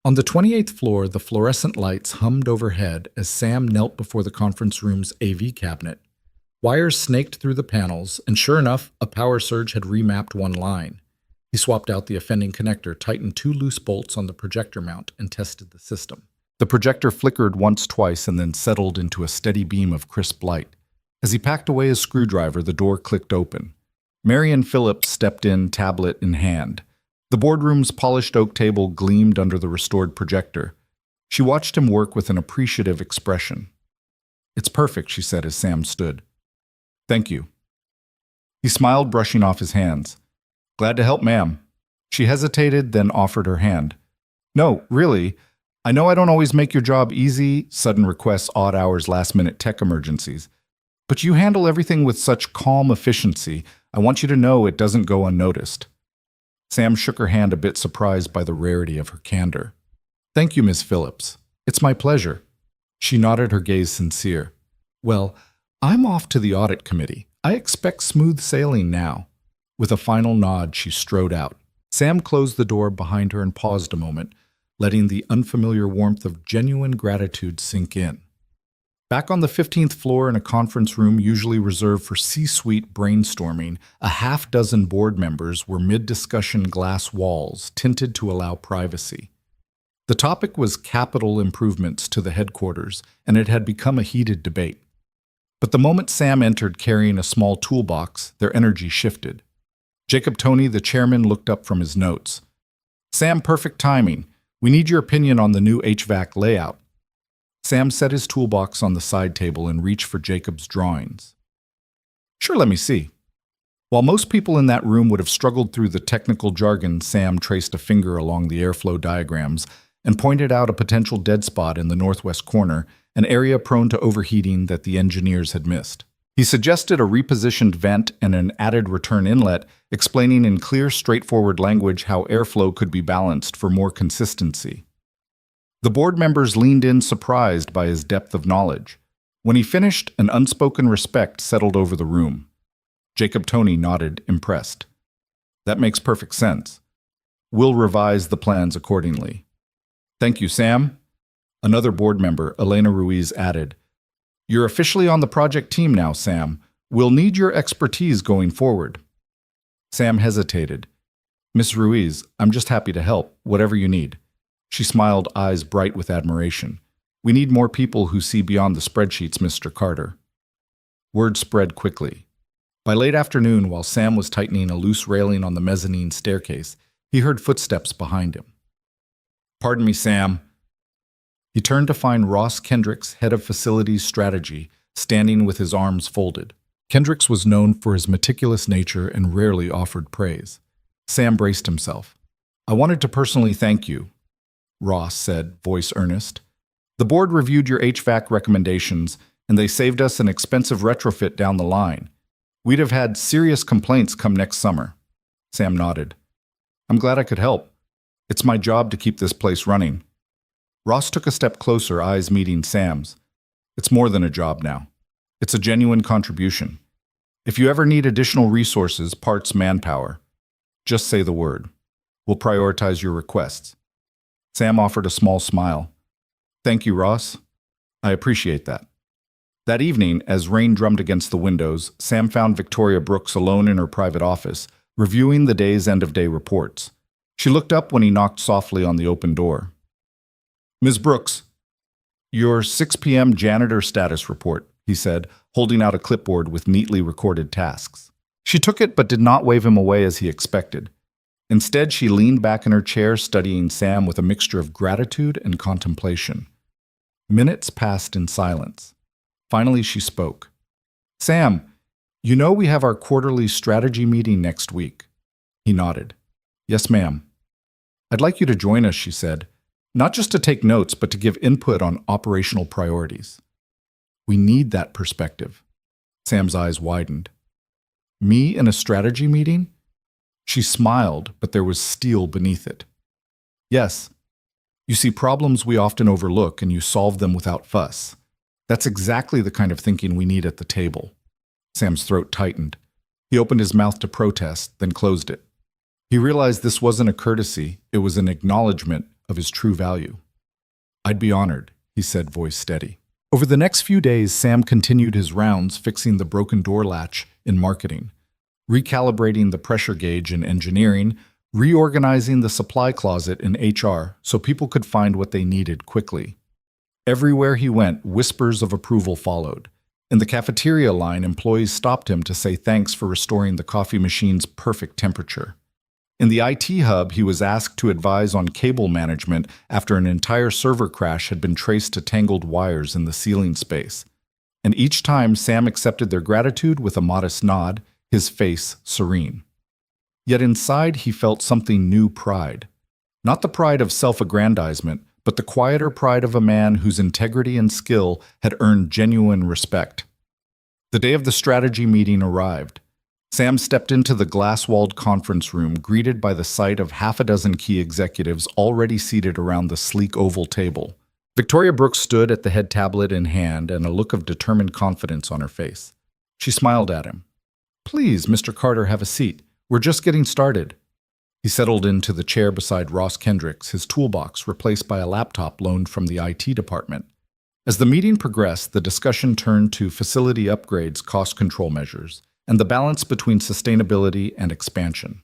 On the 28th floor, the fluorescent lights hummed overhead as Sam knelt before the conference room's AV cabinet. Wires snaked through the panels, and sure enough, a power surge had remapped one line. He swapped out the offending connector, tightened 2 loose bolts on the projector mount, and tested the system. The projector flickered once, twice, and then settled into a steady beam of crisp light. As he packed away his screwdriver, the door clicked open. Marian Phillips stepped in, tablet in hand. The boardroom's polished oak table gleamed under the restored projector. She watched him work with an appreciative expression. "It's perfect," she said as Sam stood. "Thank you." He smiled, brushing off his hands. "Glad to help, ma'am." She hesitated, then offered her hand. "No, really. I know I don't always make your job easy, sudden requests, odd hours, last-minute tech emergencies. But you handle everything with such calm efficiency. I want you to know it doesn't go unnoticed." Sam shook her hand, a bit surprised by the rarity of her candor. "Thank you, Miss Phillips. It's my pleasure." She nodded, her gaze sincere. "Well, I'm off to the audit committee. I expect smooth sailing now." With a final nod, she strode out. Sam closed the door behind her and paused a moment, letting the unfamiliar warmth of genuine gratitude sink in. Back on the 15th floor in a conference room usually reserved for C-suite brainstorming, a half-dozen board members were mid-discussion glass walls, tinted to allow privacy. The topic was capital improvements to the headquarters, and it had become a heated debate. But the moment Sam entered carrying a small toolbox, their energy shifted. Jacob Toney, the chairman, looked up from his notes. "Sam, perfect timing. We need your opinion on the new HVAC layout." Sam set his toolbox on the side table and reached for Jacob's drawings. "Sure, let me see." While most people in that room would have struggled through the technical jargon, Sam traced a finger along the airflow diagrams and pointed out a potential dead spot in the northwest corner, an area prone to overheating that the engineers had missed. He suggested a repositioned vent and an added return inlet, explaining in clear, straightforward language how airflow could be balanced for more consistency. The board members leaned in surprised by his depth of knowledge. When he finished, an unspoken respect settled over the room. Jacob Toney nodded, impressed. That makes perfect sense. We'll revise the plans accordingly. Thank you, Sam. Another board member, Elena Ruiz, added, You're officially on the project team now, Sam. We'll need your expertise going forward. Sam hesitated. Miss Ruiz, I'm just happy to help, whatever you need. She smiled, eyes bright with admiration. We need more people who see beyond the spreadsheets, Mr. Carter. Word spread quickly. By late afternoon, while Sam was tightening a loose railing on the mezzanine staircase, he heard footsteps behind him. Pardon me, Sam. He turned to find Ross Kendricks, head of facilities strategy, standing with his arms folded. Kendricks was known for his meticulous nature and rarely offered praise. Sam braced himself. I wanted to personally thank you, Ross said, voice earnest. The board reviewed your HVAC recommendations, and they saved us an expensive retrofit down the line. We'd have had serious complaints come next summer. Sam nodded. I'm glad I could help. It's my job to keep this place running. Ross took a step closer, eyes meeting Sam's. It's more than a job now. It's a genuine contribution. If you ever need additional resources, parts, manpower, just say the word. We'll prioritize your requests. Sam offered a small smile. Thank you, Ross. I appreciate that. That evening, as rain drummed against the windows, Sam found Victoria Brooks alone in her private office, reviewing the day's end-of-day reports. She looked up when he knocked softly on the open door. Ms. Brooks, your 6 p.m. janitor status report, he said, holding out a clipboard with neatly recorded tasks. She took it but did not wave him away as he expected. Instead, she leaned back in her chair, studying Sam with a mixture of gratitude and contemplation. Minutes passed in silence. Finally, she spoke. Sam, you know we have our quarterly strategy meeting next week. He nodded. Yes, ma'am. I'd like you to join us, she said, not just to take notes, but to give input on operational priorities. We need that perspective. Sam's eyes widened. Me in a strategy meeting? She smiled, but there was steel beneath it. Yes. You see problems we often overlook and you solve them without fuss. That's exactly the kind of thinking we need at the table. Sam's throat tightened. He opened his mouth to protest, then closed it. He realized this wasn't a courtesy, it was an acknowledgement of his true value. I'd be honored, he said, voice steady. Over the next few days, Sam continued his rounds fixing the broken door latch in marketing, recalibrating the pressure gauge in engineering, reorganizing the supply closet in HR so people could find what they needed quickly. Everywhere he went, whispers of approval followed. In the cafeteria line, employees stopped him to say thanks for restoring the coffee machine's perfect temperature. In the IT hub, he was asked to advise on cable management after an entire server crash had been traced to tangled wires in the ceiling space. And each time, Sam accepted their gratitude with a modest nod, his face serene. Yet inside, he felt something new pride. Not the pride of self-aggrandizement, but the quieter pride of a man whose integrity and skill had earned genuine respect. The day of the strategy meeting arrived. Sam stepped into the glass-walled conference room, greeted by the sight of half a dozen key executives already seated around the sleek oval table. Victoria Brooks stood at the head tablet in hand and a look of determined confidence on her face. She smiled at him. Please, Mr. Carter, have a seat. We're just getting started. He settled into the chair beside Ross Kendricks, his toolbox replaced by a laptop loaned from the IT department. As the meeting progressed, the discussion turned to facility upgrades, cost control measures, and the balance between sustainability and expansion.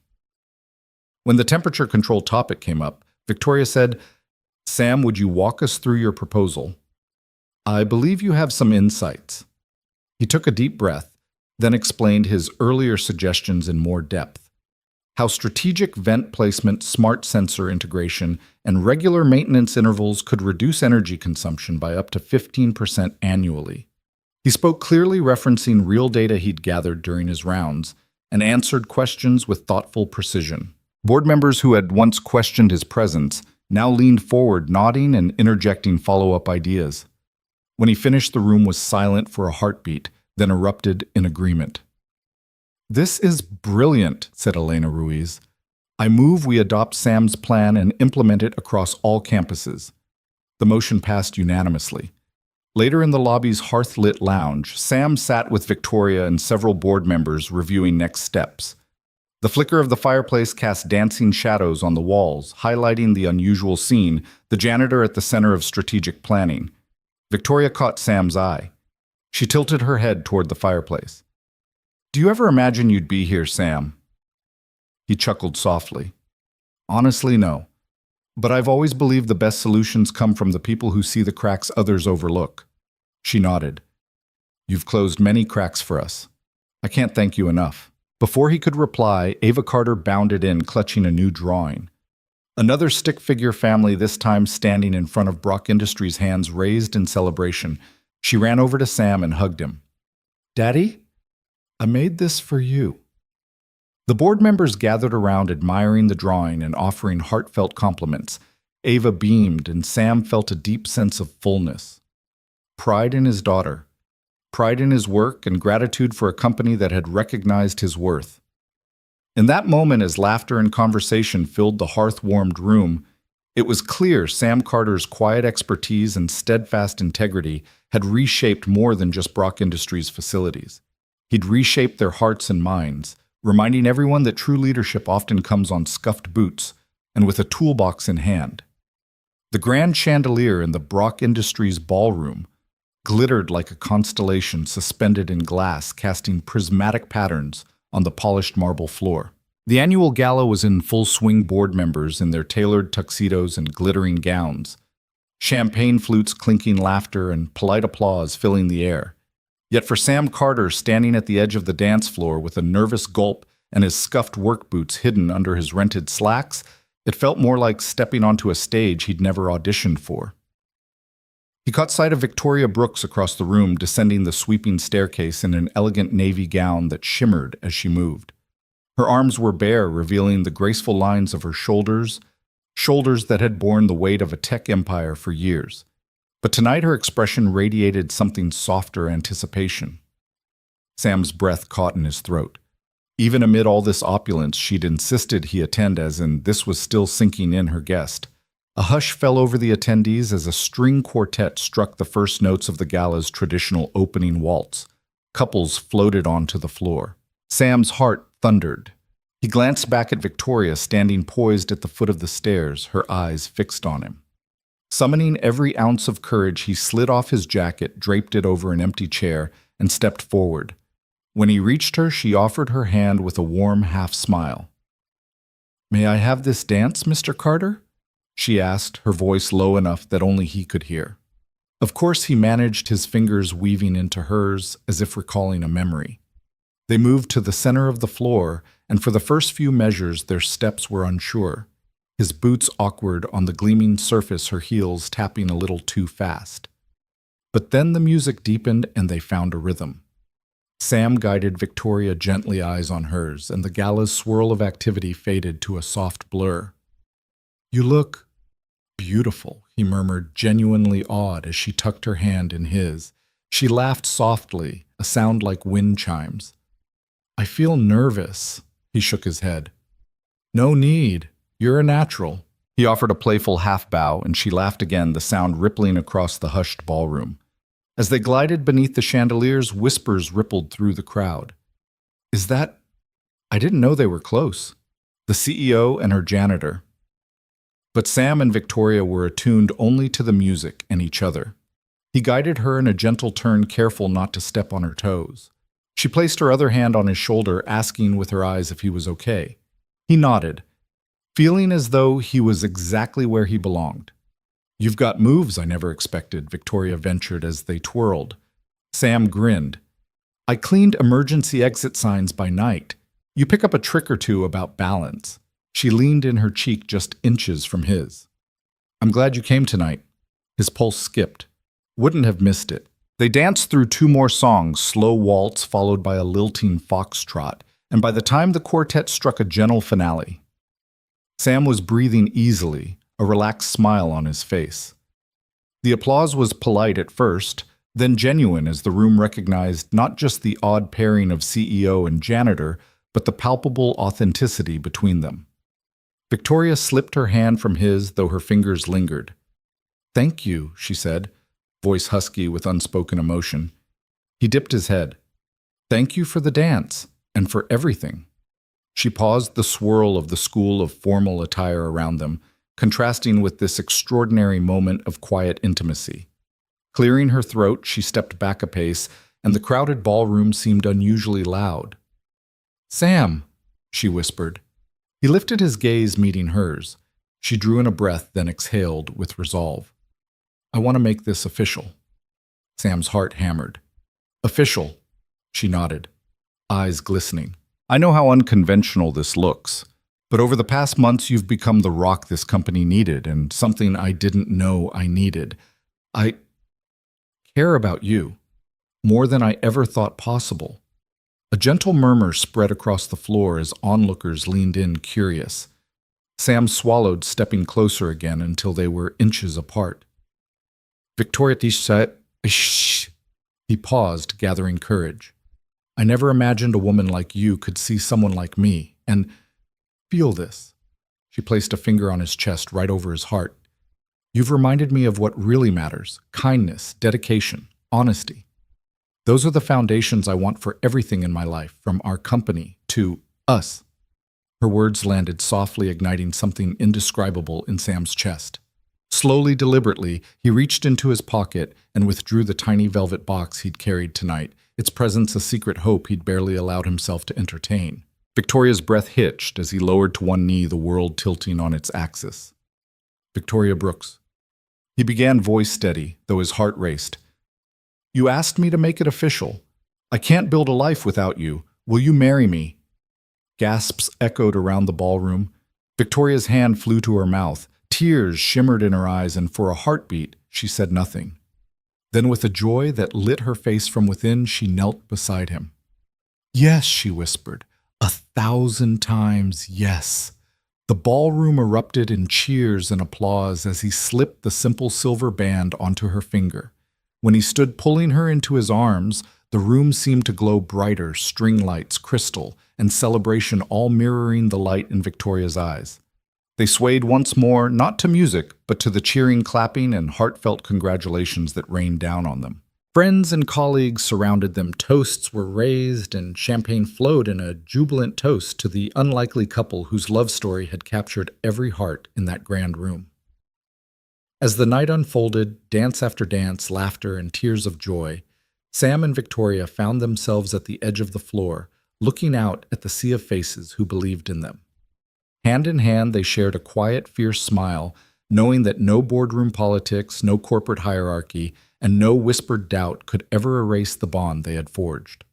When the temperature control topic came up, Victoria said, Sam, would you walk us through your proposal? I believe you have some insights. He took a deep breath, then explained his earlier suggestions in more depth. How strategic vent placement, smart sensor integration, and regular maintenance intervals could reduce energy consumption by up to 15% annually. He spoke clearly, referencing real data he'd gathered during his rounds, and answered questions with thoughtful precision. Board members who had once questioned his presence now leaned forward, nodding and interjecting follow-up ideas. When he finished, the room was silent for a heartbeat, then erupted in agreement. "This is brilliant," said Elena Ruiz. "I move we adopt Sam's plan and implement it across all campuses." The motion passed unanimously. Later in the lobby's hearth-lit lounge, Sam sat with Victoria and several board members reviewing next steps. The flicker of the fireplace cast dancing shadows on the walls, highlighting the unusual scene, the janitor at the center of strategic planning. Victoria caught Sam's eye. She tilted her head toward the fireplace. "Do you ever imagine you'd be here, Sam?" He chuckled softly. "Honestly, no. But I've always believed the best solutions come from the people who see the cracks others overlook." She nodded. "You've closed many cracks for us. I can't thank you enough." Before he could reply, Ava Carter bounded in, clutching a new drawing. Another stick-figure family, this time standing in front of Brock Industries, hands raised in celebration. She ran over to Sam and hugged him. "Daddy, I made this for you." The board members gathered around, admiring the drawing and offering heartfelt compliments. Ava beamed, and Sam felt a deep sense of fullness. Pride in his daughter, pride in his work, and gratitude for a company that had recognized his worth. In that moment, as laughter and conversation filled the hearth-warmed room, it was clear Sam Carter's quiet expertise and steadfast integrity had reshaped more than just Brock Industries' facilities. He'd reshaped their hearts and minds, reminding everyone that true leadership often comes on scuffed boots and with a toolbox in hand. The grand chandelier in the Brock Industries ballroom glittered like a constellation suspended in glass, casting prismatic patterns on the polished marble floor. The annual gala was in full swing, board members in their tailored tuxedos and glittering gowns. Champagne flutes, clinking laughter, and polite applause filling the air. Yet for Sam Carter, standing at the edge of the dance floor with a nervous gulp and his scuffed work boots hidden under his rented slacks, it felt more like stepping onto a stage he'd never auditioned for. He caught sight of Victoria Brooks across the room, descending the sweeping staircase in an elegant navy gown that shimmered as she moved. Her arms were bare, revealing the graceful lines of her shoulders that had borne the weight of a tech empire for years. But tonight her expression radiated something softer, anticipation. Sam's breath caught in his throat. Even amid all this opulence, she'd insisted he attend, as in this was still sinking in her guest. A hush fell over the attendees as a string quartet struck the first notes of the gala's traditional opening waltz. Couples floated onto the floor. Sam's heart thundered. He glanced back at Victoria, standing poised at the foot of the stairs, her eyes fixed on him. Summoning every ounce of courage, he slid off his jacket, draped it over an empty chair, and stepped forward. When he reached her, she offered her hand with a warm half-smile. "May I have this dance, Mr. Carter?" she asked, her voice low enough that only he could hear. Of course, he managed, his fingers weaving into hers as if recalling a memory. They moved to the center of the floor, and for the first few measures their steps were unsure. His boots awkward on the gleaming surface, her heels tapping a little too fast. But then the music deepened and they found a rhythm. Sam guided Victoria gently, eyes on hers, and the gala's swirl of activity faded to a soft blur. "You look beautiful," he murmured, genuinely awed as she tucked her hand in his. She laughed softly, a sound like wind chimes. "I feel nervous," he shook his head. "No need. You're a natural." He offered a playful half-bow, and she laughed again, the sound rippling across the hushed ballroom. As they glided beneath the chandeliers, whispers rippled through the crowd. "Is that... I didn't know they were close." The CEO and her janitor. But Sam and Victoria were attuned only to the music and each other. He guided her in a gentle turn, careful not to step on her toes. She placed her other hand on his shoulder, asking with her eyes if he was okay. He nodded, feeling as though he was exactly where he belonged. "You've got moves I never expected," Victoria ventured as they twirled. Sam grinned. "I cleaned emergency exit signs by night. You pick up a trick or two about balance." She leaned in her cheek just inches from his. "I'm glad you came tonight." His pulse skipped. Wouldn't have missed it. They danced through 2 more songs, slow waltz followed by a lilting foxtrot, and by the time the quartet struck a gentle finale, Sam was breathing easily, a relaxed smile on his face. The applause was polite at first, then genuine as the room recognized not just the odd pairing of CEO and janitor, but the palpable authenticity between them. Victoria slipped her hand from his, though her fingers lingered. "Thank you," she said, voice husky with unspoken emotion. He dipped his head. "Thank you for the dance, and for everything." She paused the swirl of the school of formal attire around them, contrasting with this extraordinary moment of quiet intimacy. Clearing her throat, she stepped back a pace, and the crowded ballroom seemed unusually loud. "Sam," she whispered. He lifted his gaze, meeting hers. She drew in a breath, then exhaled with resolve. "I want to make this official." Sam's heart hammered. "Official," she nodded, eyes glistening. "I know how unconventional this looks, but over the past months you've become the rock this company needed, and something I didn't know I needed. I care about you, more than I ever thought possible." A gentle murmur spread across the floor as onlookers leaned in, curious. Sam swallowed, stepping closer again until they were inches apart. "Victoria said, shh." He paused, gathering courage. "I never imagined a woman like you could see someone like me, and feel this." She placed a finger on his chest right over his heart. "You've reminded me of what really matters: kindness, dedication, honesty. Those are the foundations I want for everything in my life, from our company to us." Her words landed softly, igniting something indescribable in Sam's chest. Slowly, deliberately, he reached into his pocket and withdrew the tiny velvet box he'd carried tonight, its presence a secret hope he'd barely allowed himself to entertain. Victoria's breath hitched as he lowered to one knee, the world tilting on its axis. "Victoria Brooks." He began, voice steady, though his heart raced. "You asked me to make it official. I can't build a life without you. Will you marry me?" Gasps echoed around the ballroom. Victoria's hand flew to her mouth. Tears shimmered in her eyes, and for a heartbeat, she said nothing. Then, with a joy that lit her face from within, she knelt beside him. "Yes," she whispered. 1,000 times yes." The ballroom erupted in cheers and applause as he slipped the simple silver band onto her finger. When he stood pulling her into his arms, the room seemed to glow brighter, string lights, crystal, and celebration all mirroring the light in Victoria's eyes. They swayed once more, not to music, but to the cheering clapping and heartfelt congratulations that rained down on them. Friends and colleagues surrounded them, toasts were raised, and champagne flowed in a jubilant toast to the unlikely couple whose love story had captured every heart in that grand room. As the night unfolded, dance after dance, laughter, and tears of joy, Sam and Victoria found themselves at the edge of the floor, looking out at the sea of faces who believed in them. Hand in hand, they shared a quiet, fierce smile, knowing that no boardroom politics, no corporate hierarchy, and no whispered doubt could ever erase the bond they had forged.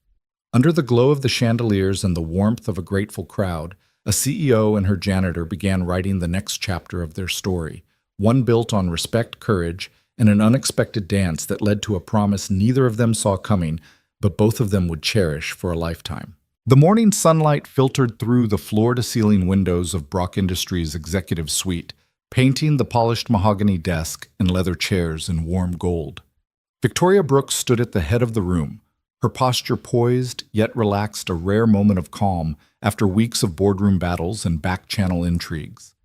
Under the glow of the chandeliers and the warmth of a grateful crowd, a CEO and her janitor began writing the next chapter of their story, one built on respect, courage, and an unexpected dance that led to a promise neither of them saw coming, but both of them would cherish for a lifetime. The morning sunlight filtered through the floor-to-ceiling windows of Brock Industries' executive suite, painting the polished mahogany desk and leather chairs in warm gold. Victoria Brooks stood at the head of the room, her posture poised yet relaxed, a rare moment of calm after weeks of boardroom battles and back-channel intrigues.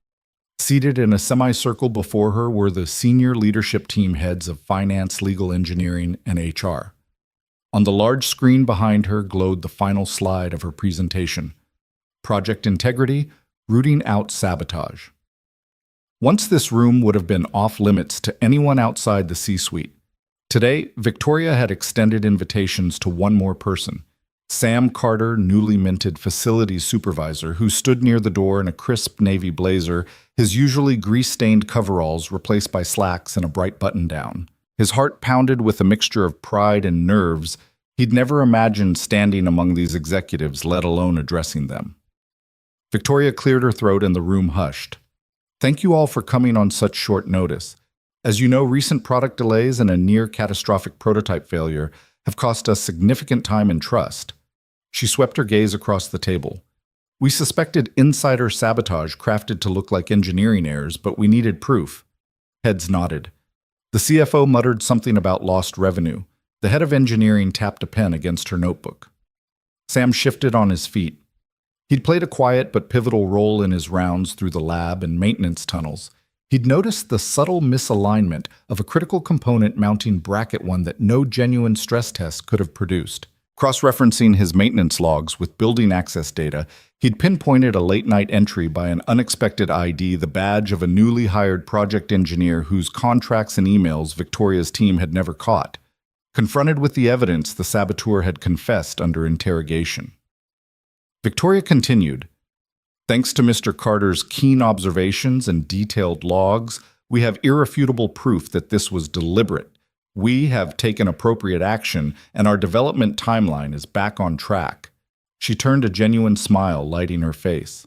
Seated in a semicircle before her were the senior leadership team heads of finance, legal engineering, and HR. On the large screen behind her glowed the final slide of her presentation: Project Integrity, Rooting Out Sabotage. Once this room would have been off-limits to anyone outside the C-suite. Today, Victoria had extended invitations to one more person: Sam Carter, newly minted facilities supervisor, who stood near the door in a crisp navy blazer, his usually grease-stained coveralls replaced by slacks and a bright button-down. His heart pounded with a mixture of pride and nerves. He'd never imagined standing among these executives, let alone addressing them. Victoria cleared her throat and the room hushed. "Thank you all for coming on such short notice. As you know, recent product delays and a near-catastrophic prototype failure have cost us significant time and trust." She swept her gaze across the table. "We suspected insider sabotage crafted to look like engineering errors, but we needed proof." Heads nodded. The CFO muttered something about lost revenue. The head of engineering tapped a pen against her notebook. Sam shifted on his feet. He'd played a quiet but pivotal role in his rounds through the lab and maintenance tunnels. He'd noticed the subtle misalignment of a critical component mounting bracket one that no genuine stress test could have produced. Cross-referencing his maintenance logs with building access data, he'd pinpointed a late-night entry by an unexpected ID, the badge of a newly hired project engineer whose contracts and emails Victoria's team had never caught. Confronted with the evidence, the saboteur had confessed under interrogation. Victoria continued, "Thanks to Mr. Carter's keen observations and detailed logs, we have irrefutable proof that this was deliberate. We have taken appropriate action, and our development timeline is back on track." She turned a genuine smile lighting her face.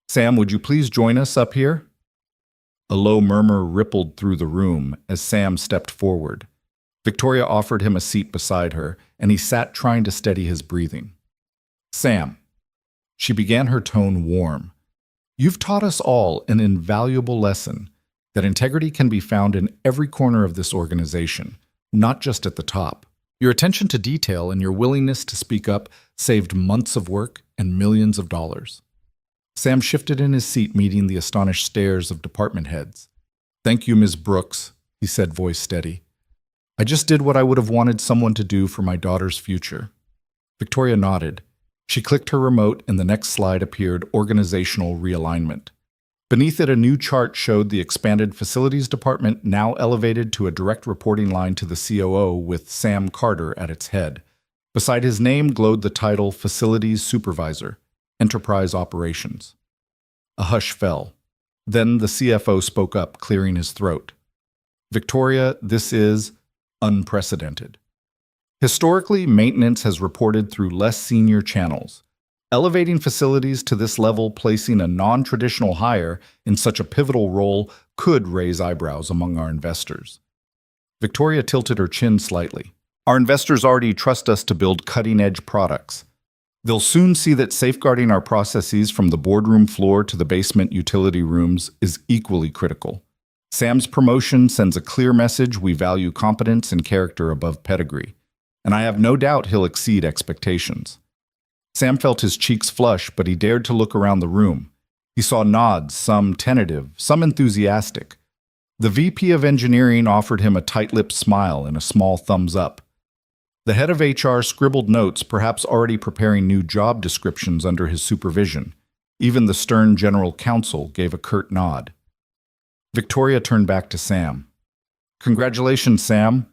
"Sam, would you please join us up here?" A low murmur rippled through the room as Sam stepped forward. Victoria offered him a seat beside her, and he sat trying to steady his breathing. "Sam," she began, her tone warm, "you've taught us all an invaluable lesson, that integrity can be found in every corner of this organization, not just at the top. Your attention to detail and your willingness to speak up saved months of work and millions of dollars." Sam shifted in his seat, meeting the astonished stares of department heads. "Thank you, Ms. Brooks," he said, voice steady. "I just did what I would have wanted someone to do for my daughter's future." Victoria nodded. She clicked her remote, and the next slide appeared: organizational realignment. Beneath it, a new chart showed the expanded facilities department, now elevated to a direct reporting line to the COO, with Sam Carter at its head. Beside his name glowed the title Facilities Supervisor, Enterprise Operations. A hush fell. Then the CFO spoke up, clearing his throat. "Victoria, this is unprecedented. Historically, maintenance has reported through less senior channels. Elevating facilities to this level, placing a non-traditional hire in such a pivotal role, could raise eyebrows among our investors." Victoria tilted her chin slightly. "Our investors already trust us to build cutting-edge products. They'll soon see that safeguarding our processes from the boardroom floor to the basement utility rooms is equally critical. Sam's promotion sends a clear message: we value competence and character above pedigree, and I have no doubt he'll exceed expectations." Sam felt his cheeks flush, but he dared to look around the room. He saw nods, some tentative, some enthusiastic. The VP of Engineering offered him a tight-lipped smile and a small thumbs up. The head of HR scribbled notes, perhaps already preparing new job descriptions under his supervision. Even the stern general counsel gave a curt nod. Victoria turned back to Sam. "Congratulations, Sam.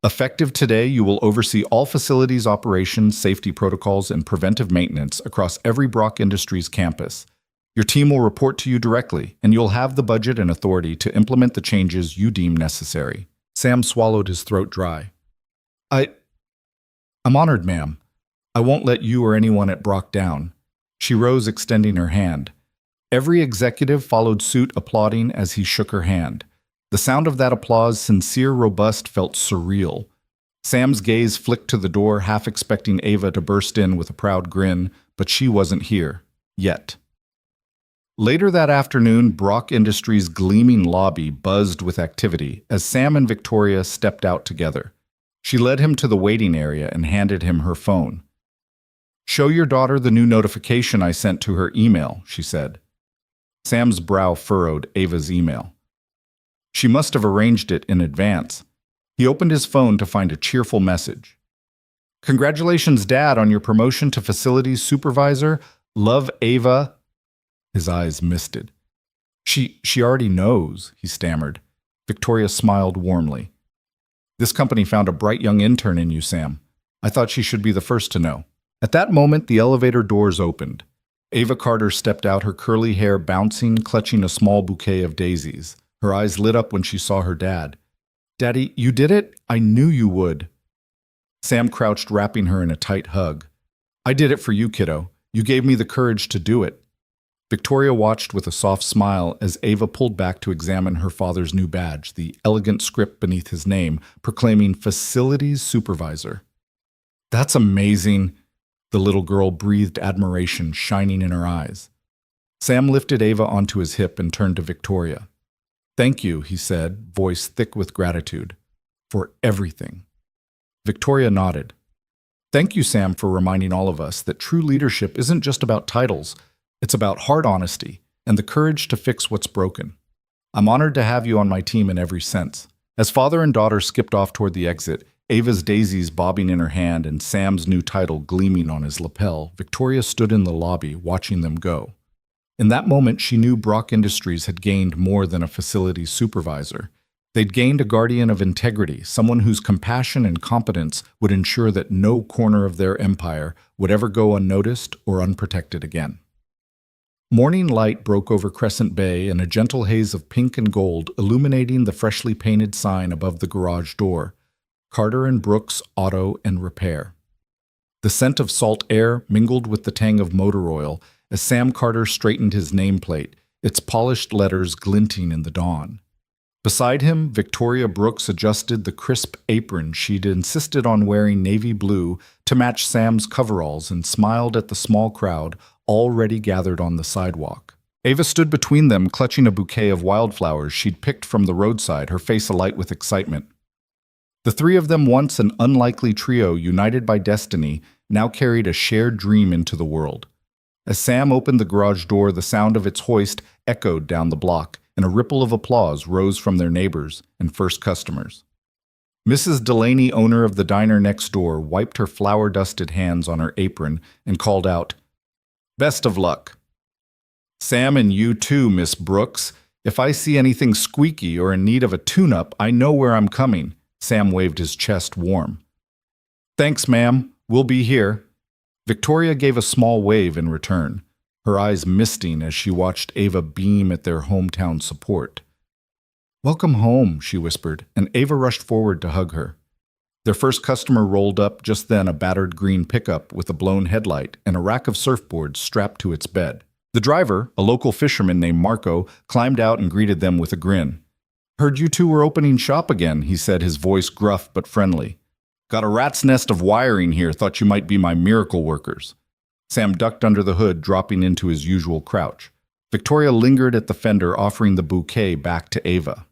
Effective today, you will oversee all facilities operations, safety protocols, and preventive maintenance across every Brock Industries campus. Your team will report to you directly, and you'll have the budget and authority to implement the changes you deem necessary." Sam swallowed his throat dry. I'm honored, ma'am. I won't let you or anyone at Brock down." She rose, extending her hand. Every executive followed suit, applauding as he shook her hand. The sound of that applause, sincere, robust, felt surreal. Sam's gaze flicked to the door, half expecting Ava to burst in with a proud grin, but she wasn't here. Yet. Later that afternoon, Brock Industries' gleaming lobby buzzed with activity as Sam and Victoria stepped out together. She led him to the waiting area and handed him her phone. "Show your daughter the new notification I sent to her email," she said. Sam's brow furrowed. Ava's email. She must have arranged it in advance. He opened his phone to find a cheerful message. "Congratulations, Dad, on your promotion to facilities supervisor. Love, Ava." His eyes misted. She already knows," he stammered. Victoria smiled warmly. "This company found a bright young intern in you, Sam. I thought she should be the first to know." At that moment, the elevator doors opened. Ava Carter stepped out, her curly hair bouncing, clutching a small bouquet of daisies. Her eyes lit up when she saw her dad. "Daddy, you did it? I knew you would." Sam crouched, wrapping her in a tight hug. "I did it for you, kiddo. You gave me the courage to do it." Victoria watched with a soft smile as Ava pulled back to examine her father's new badge, the elegant script beneath his name, proclaiming Facilities Supervisor. "That's amazing." The little girl breathed admiration, shining in her eyes. Sam lifted Ava onto his hip and turned to Victoria. "Thank you," he said, voice thick with gratitude, "for everything." Victoria nodded. Thank you, Sam, for reminding all of us that true leadership isn't just about titles. It's about hard honesty and the courage to fix what's broken. I'm honored to have you on my team in every sense. As father and daughter skipped off toward the exit, Ava's daisies bobbing in her hand and Sam's new title gleaming on his lapel, Victoria stood in the lobby watching them go. In that moment, she knew Brock Industries had gained more than a facilities supervisor. They'd gained a guardian of integrity, someone whose compassion and competence would ensure that no corner of their empire would ever go unnoticed or unprotected again. Morning light broke over Crescent Bay in a gentle haze of pink and gold, illuminating the freshly painted sign above the garage door, Carter and Brooks Auto and Repair. The scent of salt air mingled with the tang of motor oil as Sam Carter straightened his nameplate, its polished letters glinting in the dawn. Beside him, Victoria Brooks adjusted the crisp apron she'd insisted on wearing navy blue to match Sam's coveralls and smiled at the small crowd already gathered on the sidewalk. Ava stood between them, clutching a bouquet of wildflowers she'd picked from the roadside, her face alight with excitement. The three of them, once an unlikely trio united by destiny, now carried a shared dream into the world. As Sam opened the garage door, the sound of its hoist echoed down the block, and a ripple of applause rose from their neighbors and first customers. Mrs. Delaney, owner of the diner next door, wiped her flour-dusted hands on her apron and called out, "Best of luck." "Sam, and you too, Miss Brooks. If I see anything squeaky or in need of a tune-up, I know where I'm coming." Sam waved his chest warm. "Thanks, ma'am. We'll be here." Victoria gave a small wave in return, her eyes misting as she watched Ava beam at their hometown support. "Welcome home," she whispered, and Ava rushed forward to hug her. Their first customer rolled up just then, a battered green pickup with a blown headlight and a rack of surfboards strapped to its bed. The driver, a local fisherman named Marco, climbed out and greeted them with a grin. "Heard you two were opening shop again," he said, his voice gruff but friendly. "Got a rat's nest of wiring here, thought you might be my miracle workers." Sam ducked under the hood, dropping into his usual crouch. Victoria lingered at the fender, offering the bouquet back to Ava.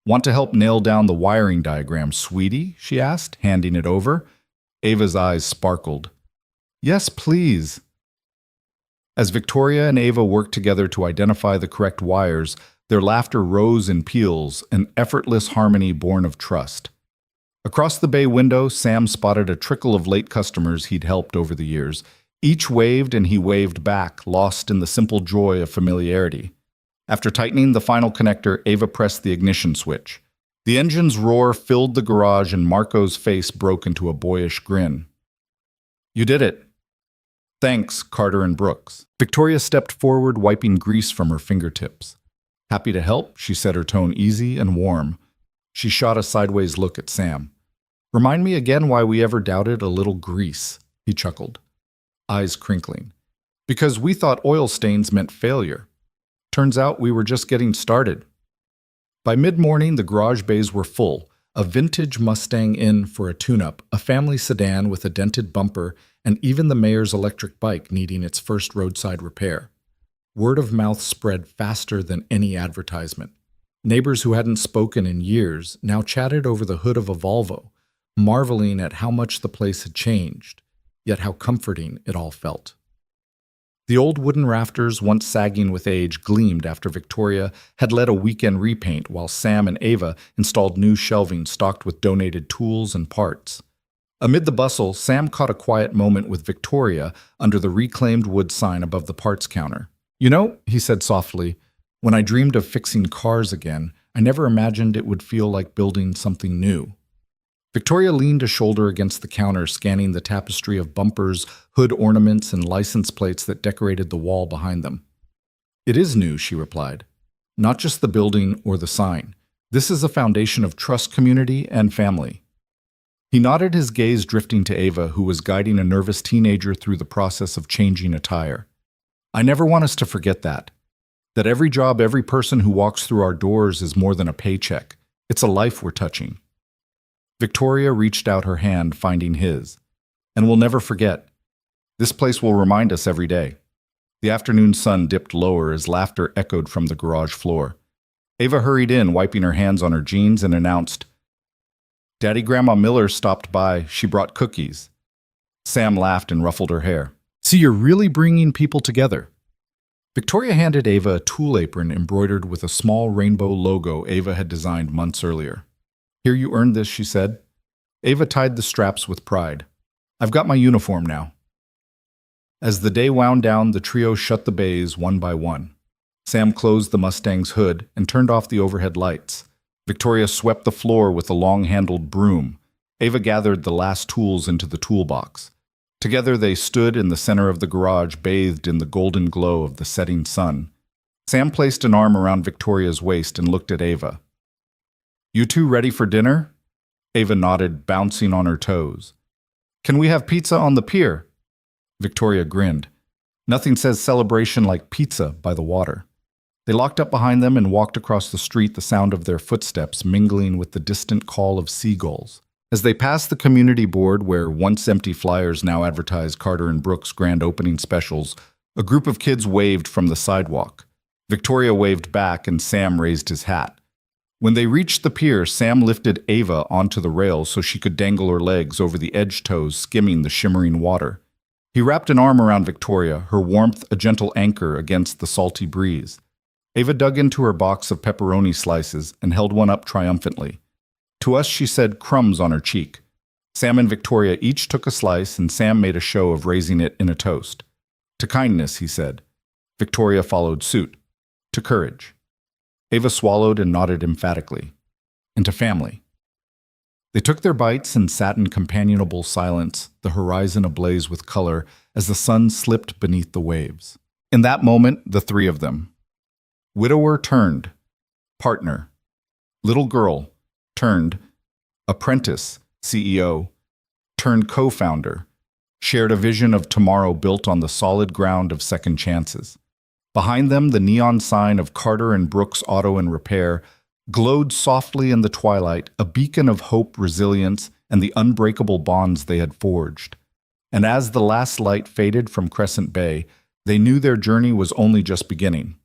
"Want to help nail down the wiring diagram, sweetie?" she asked, handing it over. Ava's eyes sparkled. "Yes, please." As Victoria and Ava worked together to identify the correct wires, their laughter rose in peals, an effortless harmony born of trust. Across the bay window, Sam spotted a trickle of late customers he'd helped over the years. Each waved and he waved back, lost in the simple joy of familiarity. After tightening the final connector, Ava pressed the ignition switch. The engine's roar filled the garage and Marco's face broke into a boyish grin. "You did it." "Thanks, Carter and Brooks." Victoria stepped forward, wiping grease from her fingertips. "Happy to help," she said, her tone easy and warm. She shot a sideways look at Sam. "Remind me again why we ever doubted a little grease," he chuckled, eyes crinkling. "Because we thought oil stains meant failure. Turns out we were just getting started." By mid-morning, the garage bays were full, a vintage Mustang in for a tune-up, a family sedan with a dented bumper, and even the mayor's electric bike needing its first roadside repair. Word of mouth spread faster than any advertisement. Neighbors who hadn't spoken in years now chatted over the hood of a Volvo, marveling at how much the place had changed, yet how comforting it all felt. The old wooden rafters, once sagging with age, gleamed after Victoria had led a weekend repaint while Sam and Ava installed new shelving stocked with donated tools and parts. Amid the bustle, Sam caught a quiet moment with Victoria under the reclaimed wood sign above the parts counter. "You know," he said softly, "when I dreamed of fixing cars again, I never imagined it would feel like building something new." Victoria leaned a shoulder against the counter, scanning the tapestry of bumpers, hood ornaments, and license plates that decorated the wall behind them. "It is new," she replied. "Not just the building or the sign. This is a foundation of trust, community, and family." He nodded, his gaze drifting to Ava, who was guiding a nervous teenager through the process of changing a tire. "I never want us to forget that every job, every person who walks through our doors is more than a paycheck. It's a life we're touching." Victoria reached out her hand, finding his. "And we'll never forget. This place will remind us every day." The afternoon sun dipped lower as laughter echoed from the garage floor. Ava hurried in, wiping her hands on her jeans, and announced, Daddy Grandma Miller stopped by. She brought cookies. Sam laughed and ruffled her hair. See, you're really bringing people together. Victoria handed Ava a tool apron embroidered with a small rainbow logo Ava had designed months earlier. Here, you earned this, she said. Ava tied the straps with pride. I've got my uniform now. As the day wound down, the trio shut the bays one by one. Sam closed the Mustang's hood and turned off the overhead lights. Victoria swept the floor with a long-handled broom. Ava gathered the last tools into the toolbox. Together they stood in the center of the garage, bathed in the golden glow of the setting sun. Sam placed an arm around Victoria's waist and looked at Ava. You two ready for dinner? Ava nodded, bouncing on her toes. Can we have pizza on the pier? Victoria grinned. Nothing says celebration like pizza by the water. They locked up behind them and walked across the street, the sound of their footsteps mingling with the distant call of seagulls. As they passed the community board where once empty flyers now advertised Carter and Brooks' grand opening specials, a group of kids waved from the sidewalk. Victoria waved back and Sam raised his hat. When they reached the pier, Sam lifted Ava onto the rail so she could dangle her legs over the edge toes, skimming the shimmering water. He wrapped an arm around Victoria, her warmth a gentle anchor against the salty breeze. Ava dug into her box of pepperoni slices and held one up triumphantly. To us, she said, crumbs on her cheek. Sam and Victoria each took a slice, and Sam made a show of raising it in a toast. To kindness, he said. Victoria followed suit. To courage. Ava swallowed and nodded emphatically. And to family. They took their bites and sat in companionable silence, the horizon ablaze with color as the sun slipped beneath the waves. In that moment, the three of them. Widower turned. Partner. Little girl. Turned. Apprentice. CEO. Turned co-founder. Shared a vision of tomorrow built on the solid ground of second chances. Behind them, the neon sign of Carter and Brooks Auto and Repair glowed softly in the twilight, a beacon of hope, resilience, and the unbreakable bonds they had forged. And as the last light faded from Crescent Bay, they knew their journey was only just beginning.